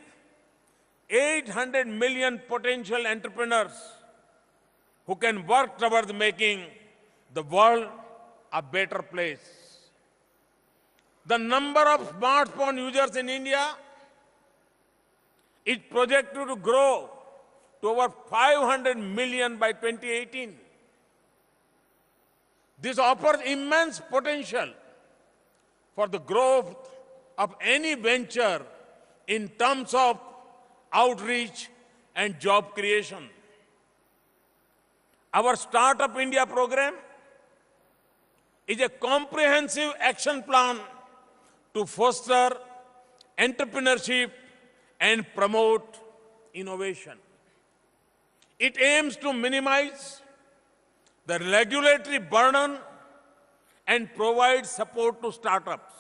800 million potential entrepreneurs who can work towards making the world a better place. The number of smartphone users in India is projected to grow to over 500 million by 2018. This offers immense potential for the growth of any venture in terms of outreach and job creation. Our Startup India program is a comprehensive action plan to foster entrepreneurship and promote innovation. It aims to minimize the regulatory burden and provide support to startups.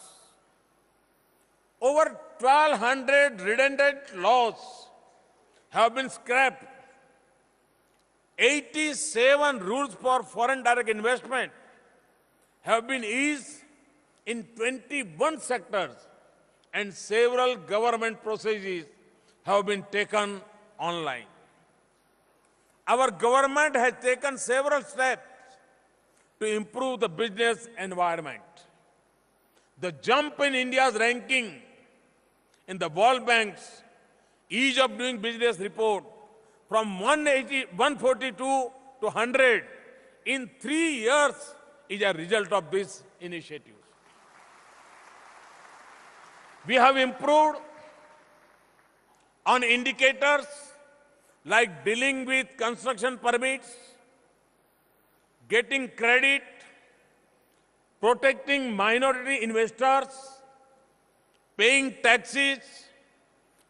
Over 1,200 redundant laws have been scrapped. 87 rules for foreign direct investment have been eased in 21 sectors, and several government processes have been taken online. Our government has taken several steps to improve the business environment. The jump in India's ranking in the World Bank's Ease of Doing Business report from 142 to 100 in 3 years is a result of this initiative. We have improved on indicators like dealing with construction permits, getting credit, protecting minority investors, paying taxes,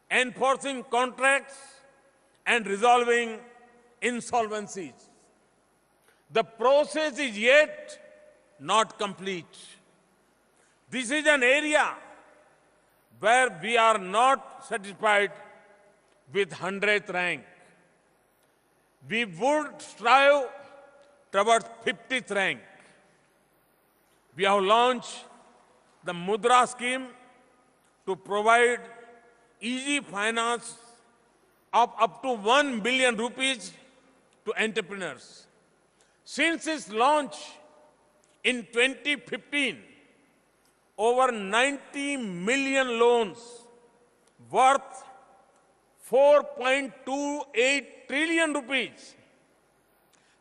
enforcing contracts, and resolving insolvencies. The process is yet not complete. This is an area where we are not satisfied with 100th rank. We would strive towards 50th rank. We have launched the Mudra scheme to provide easy finance of up to 1 billion rupees to entrepreneurs. Since its launch in 2015, over 90 million loans worth 4.28 trillion rupees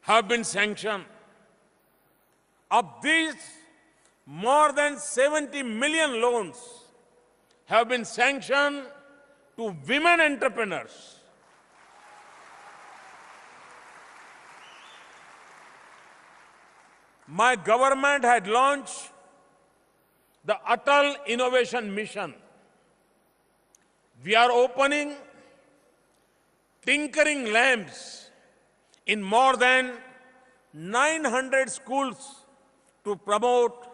have been sanctioned. Of these, more than 70 million loans have been sanctioned to women entrepreneurs. My government had launched the Atal Innovation Mission. We are opening tinkering labs in more than 900 schools to promote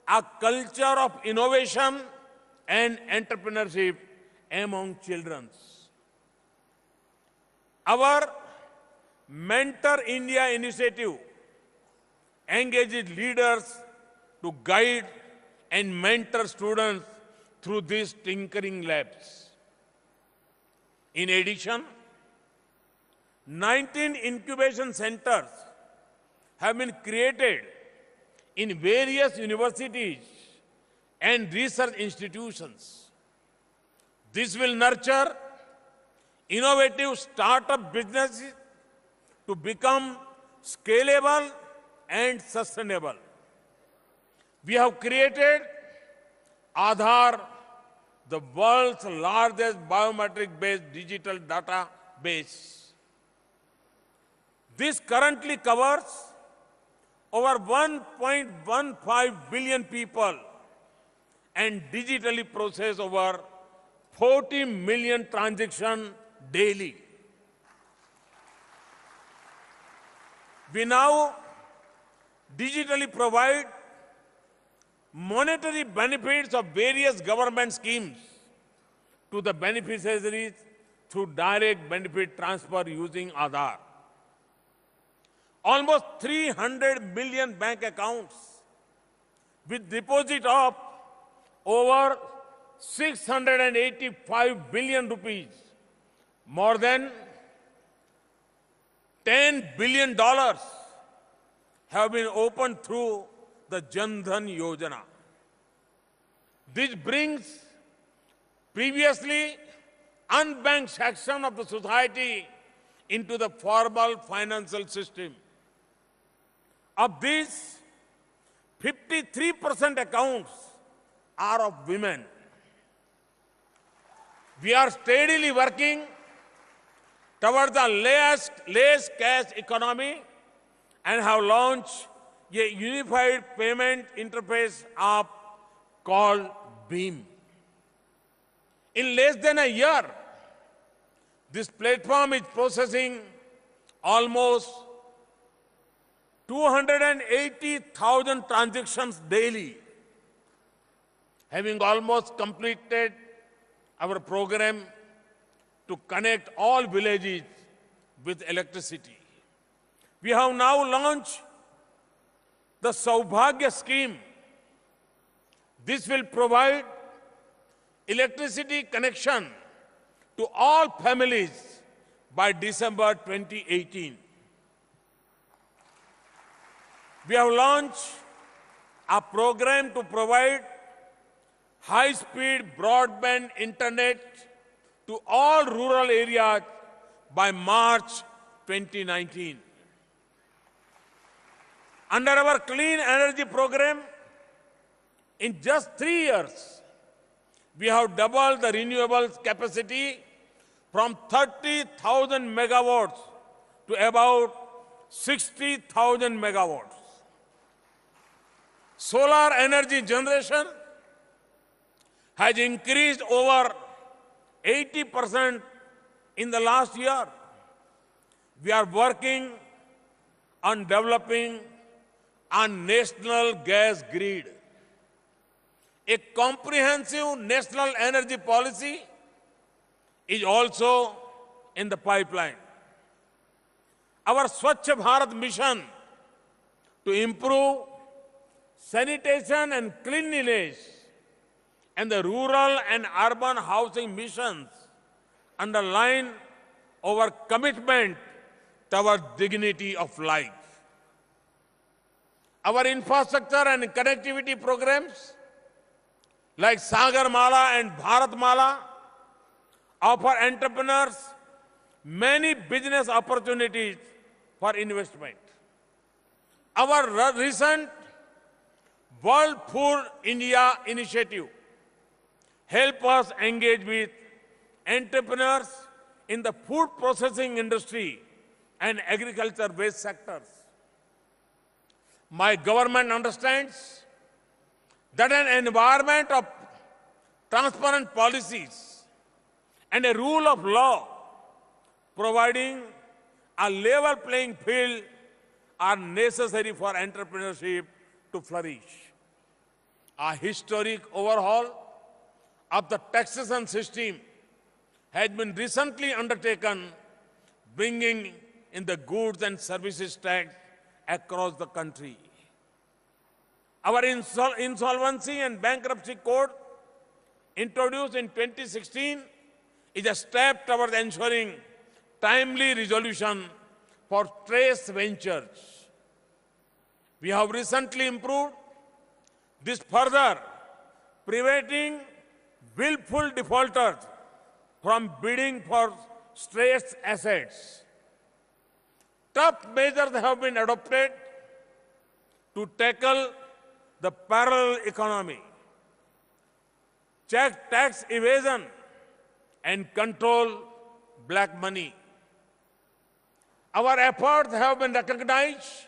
a culture of innovation and entrepreneurship among children. Our Mentor India initiative engages leaders to guide and mentor students through these tinkering labs. In addition, 19 incubation centers have been created in various universities and research institutions. This will nurture innovative startup businesses to become scalable and sustainable. We have created Aadhaar, the world's largest biometric-based digital database. This currently covers over 1.15 billion people and digitally process over 40 million transactions daily. We now digitally provide monetary benefits of various government schemes to the beneficiaries through direct benefit transfer using Aadhaar. Almost 300 million bank accounts with deposit of over 685 billion rupees, more than $10 billion have been opened through the Jan Dhan Yojana. This brings previously unbanked section of the society into the formal financial system. Of these, 53% accounts are of women. We are steadily working towards the less cash economy and have launched a unified payment interface app called BEAM. In less than a year, this platform is processing almost 280,000 transactions daily, having almost completed our program to connect all villages with electricity. We have now launched the Saubhagya scheme. This will provide electricity connection to all families by December 2018. We have launched a program to provide high-speed broadband internet to all rural areas by March 2019. Under our clean energy program, in just 3 years, we have doubled the renewables capacity from 30,000 megawatts to about 60,000 megawatts. Solar energy generation has increased over 80% in the last year. We are working on developing a national gas grid. A comprehensive national energy policy is also in the pipeline. Our Swachh Bharat mission to improve sanitation and cleanliness and the rural and urban housing missions underline our commitment towards dignity of life. Our infrastructure and connectivity programs like Sagar Mala and Bharat Mala offer entrepreneurs many business opportunities for investment. Our recent World Food India initiative help us engage with entrepreneurs in the food processing industry and agriculture-based sectors. My government understands that an environment of transparent policies and a rule of law providing a level playing field are necessary for entrepreneurship to flourish. A historic overhaul of the taxation system has been recently undertaken, bringing in the goods and services tax across the country. Our insolvency and bankruptcy code, introduced in 2016, is a step towards ensuring timely resolution for stressed ventures. We have recently improved this further, preventing willful defaulters from bidding for stressed assets. Tough measures have been adopted to tackle the parallel economy, check tax evasion, and control black money. Our efforts have been recognized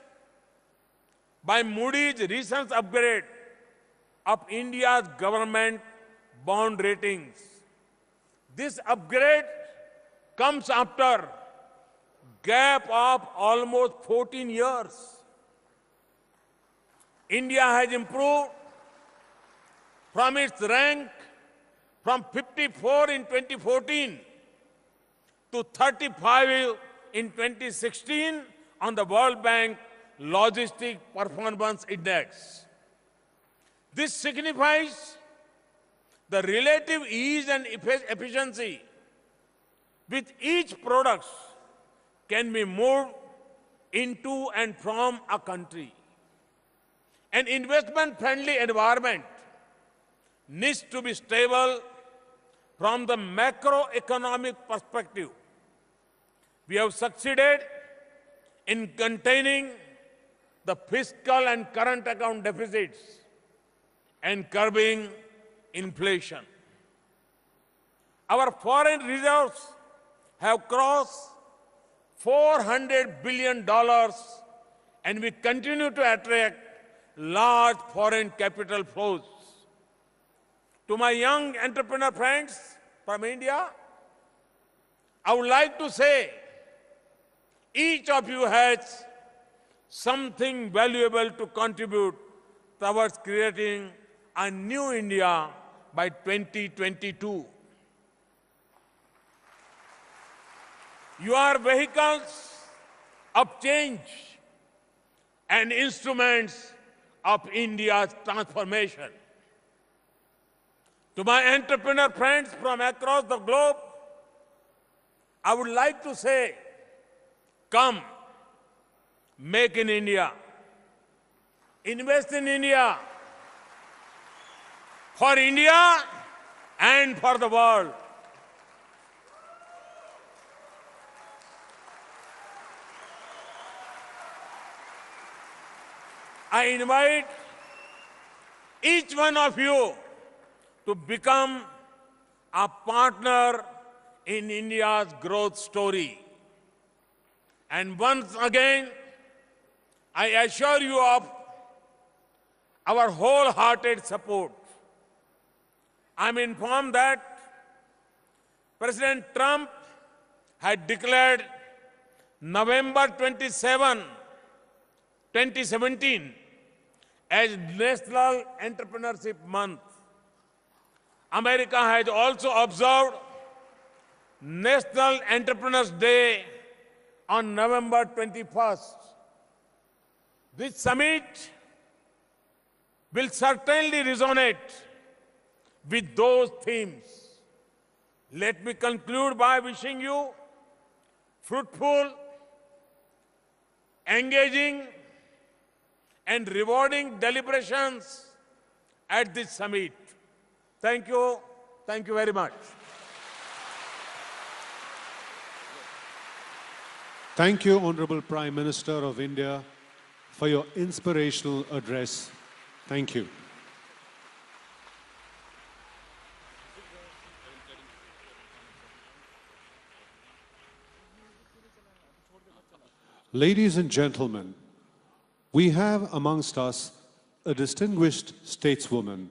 by Moody's recent upgrade of India's government bond ratings. This upgrade comes after gap of almost 14 years. India has improved from its rank from 54 in 2014 to 35 in 2016 on the World Bank Logistic Performance Index. This signifies the relative ease and efficiency with each product can be moved into and from a country. An investment-friendly environment needs to be stable from the macroeconomic perspective. We have succeeded in containing the fiscal and current account deficits and curbing inflation. Our foreign reserves have crossed $400 billion and we continue to attract large foreign capital flows. To my young entrepreneur friends from India, I would like to say each of you has something valuable to contribute towards creating a new India by 2022. You are vehicles of change and instruments of India's transformation. To my entrepreneur friends from across the globe, I would like to say, come, make in India, invest in India, for India and for the world. I invite each one of you to become a partner in India's growth story. And once again, I assure you of our wholehearted support. I'm informed that President Trump had declared November 27, 2017 as National Entrepreneurship Month. America has also observed National Entrepreneurs Day on November 21st. This summit will certainly resonate with those themes. Let me conclude by wishing you fruitful, engaging, and rewarding deliberations at this summit. Thank you. Thank you very much. Thank you, Honorable Prime Minister of India, for your inspirational address. Thank you. Ladies and gentlemen, we have amongst us a distinguished stateswoman.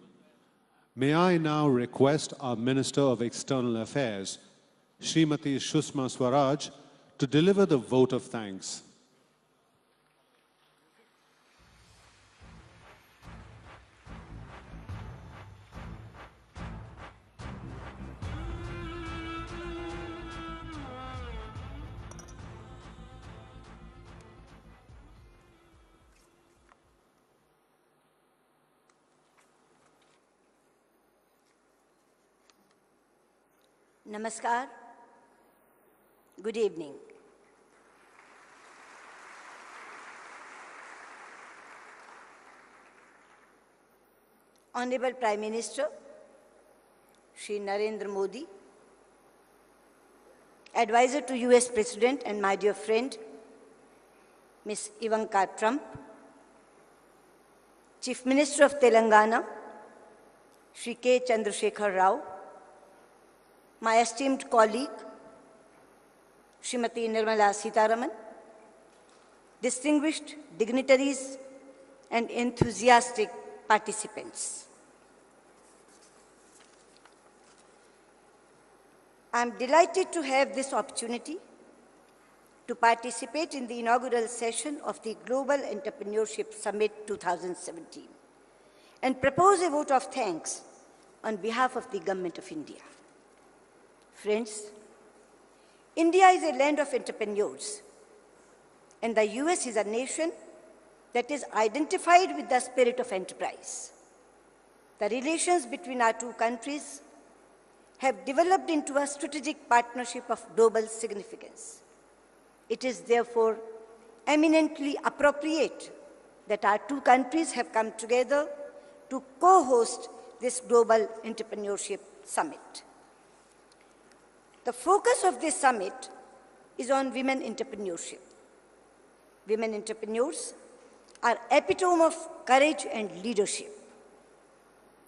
May I now request our Minister of External Affairs, Srimati Sushma Swaraj, to deliver the vote of thanks. Namaskar. Good evening. Honorable Prime Minister, Shri Narendra Modi, Advisor to US President and my dear friend, Ms. Ivanka Trump, Chief Minister of Telangana, Shri K. Chandrasekhar Rao, my esteemed colleague, Srimati Nirmala Sitharaman, distinguished dignitaries and enthusiastic participants. I am delighted to have this opportunity to participate in the inaugural session of the Global Entrepreneurship Summit 2017 and propose a vote of thanks on behalf of the Government of India. Friends, India is a land of entrepreneurs, and the US is a nation that is identified with the spirit of enterprise. The relations between our two countries have developed into a strategic partnership of global significance. It is therefore eminently appropriate that our two countries have come together to co-host this Global Entrepreneurship Summit. The focus of this summit is on women entrepreneurship. Women entrepreneurs are epitome of courage and leadership.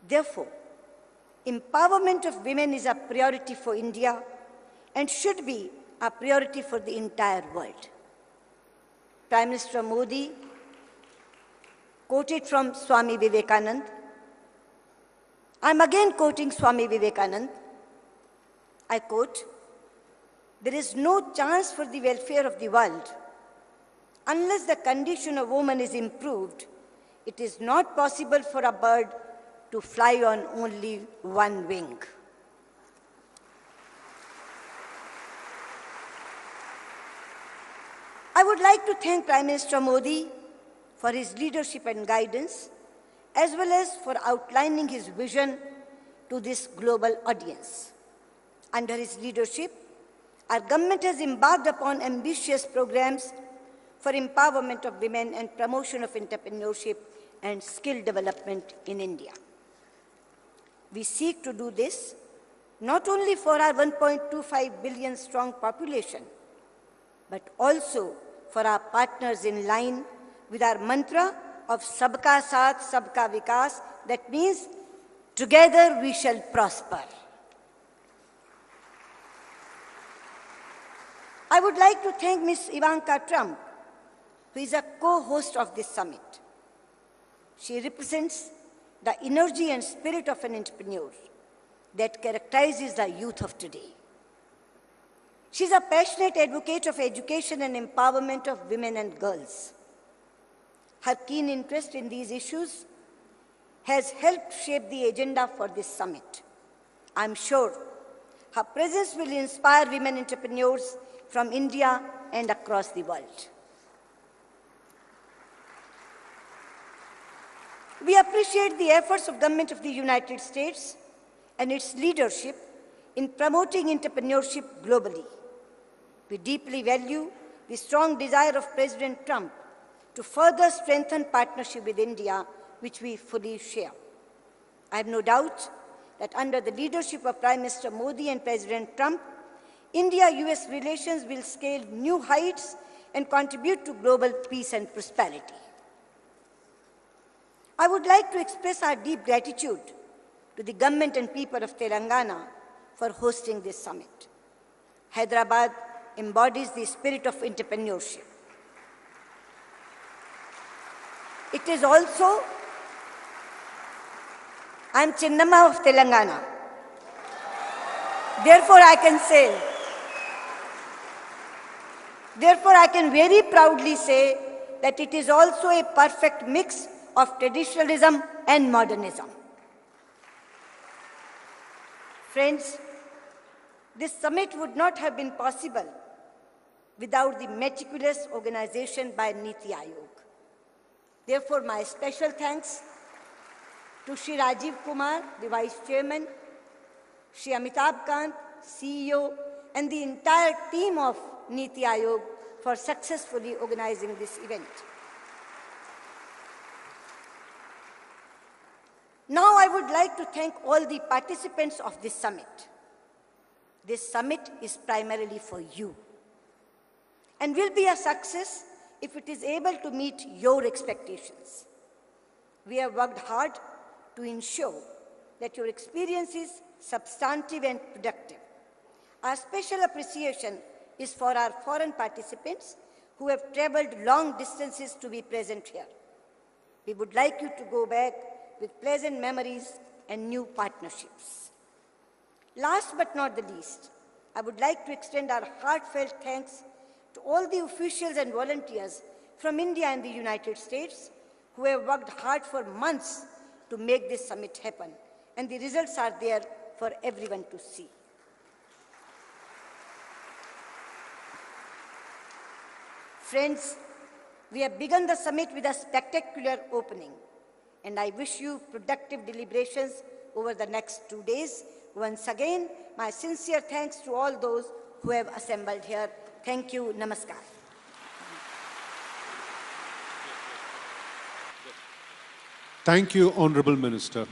Therefore, empowerment of women is a priority for India and should be a priority for the entire world. Prime Minister Modi quoted from Swami Vivekananda. I'm again quoting Swami Vivekananda. I quote, "There is no chance for the welfare of the world unless the condition of woman is improved. It is not possible for a bird to fly on only one wing." I would like to thank Prime Minister Modi for his leadership and guidance, as well as for outlining his vision to this global audience. Under his leadership, our government has embarked upon ambitious programs for empowerment of women and promotion of entrepreneurship and skill development in India. We seek to do this not only for our 1.25 billion strong population, but also for our partners in line with our mantra of Sabka Saath, Sabka Vikas, that means together we shall prosper. I would like to thank Ms. Ivanka Trump, who is a co-host of this summit. She represents the energy and spirit of an entrepreneur that characterizes the youth of today. She is a passionate advocate of education and empowerment of women and girls. Her keen interest in these issues has helped shape the agenda for this summit. I'm sure her presence will inspire women entrepreneurs from India and across the world. We appreciate the efforts of the Government of the United States and its leadership in promoting entrepreneurship globally. We deeply value the strong desire of President Trump to further strengthen partnership with India, which we fully share. I have no doubt that under the leadership of Prime Minister Modi and President Trump, India-US relations will scale new heights and contribute to global peace and prosperity. I would like to express our deep gratitude to the government and people of Telangana for hosting this summit. Hyderabad embodies the spirit of entrepreneurship. It is also, I am Chinnamma of Telangana. Therefore, I can very proudly say that it is also a perfect mix of traditionalism and modernism. Friends, this summit would not have been possible without the meticulous organization by Niti Aayog. Therefore, my special thanks to Shri Rajiv Kumar, the Vice Chairman, Shri Amitabh Kant, CEO, and the entire team of Niti Aayog for successfully organizing this event. Now I would like to thank all the participants of this summit. This summit is primarily for you and will be a success if it is able to meet your expectations. We have worked hard to ensure that your experience is substantive and productive. Our special appreciation is for our foreign participants who have traveled long distances to be present here. We would like you to go back with pleasant memories and new partnerships. Last but not the least, I would like to extend our heartfelt thanks to all the officials and volunteers from India and the United States who have worked hard for months to make this summit happen, and the results are there for everyone to see. Friends, we have begun the summit with a spectacular opening, and I wish you productive deliberations over the next 2 days. Once again, my sincere thanks to all those who have assembled here. Thank you. Namaskar. Thank you, Honorable Minister.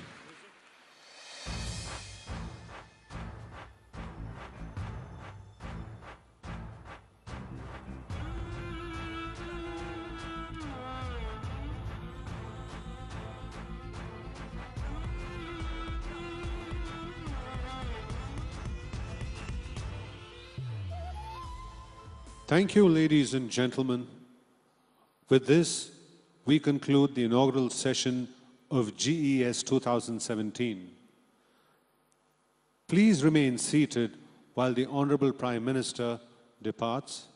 Thank you, ladies and gentlemen. With this, we conclude the inaugural session of GES 2017. Please remain seated while the Honorable Prime Minister departs.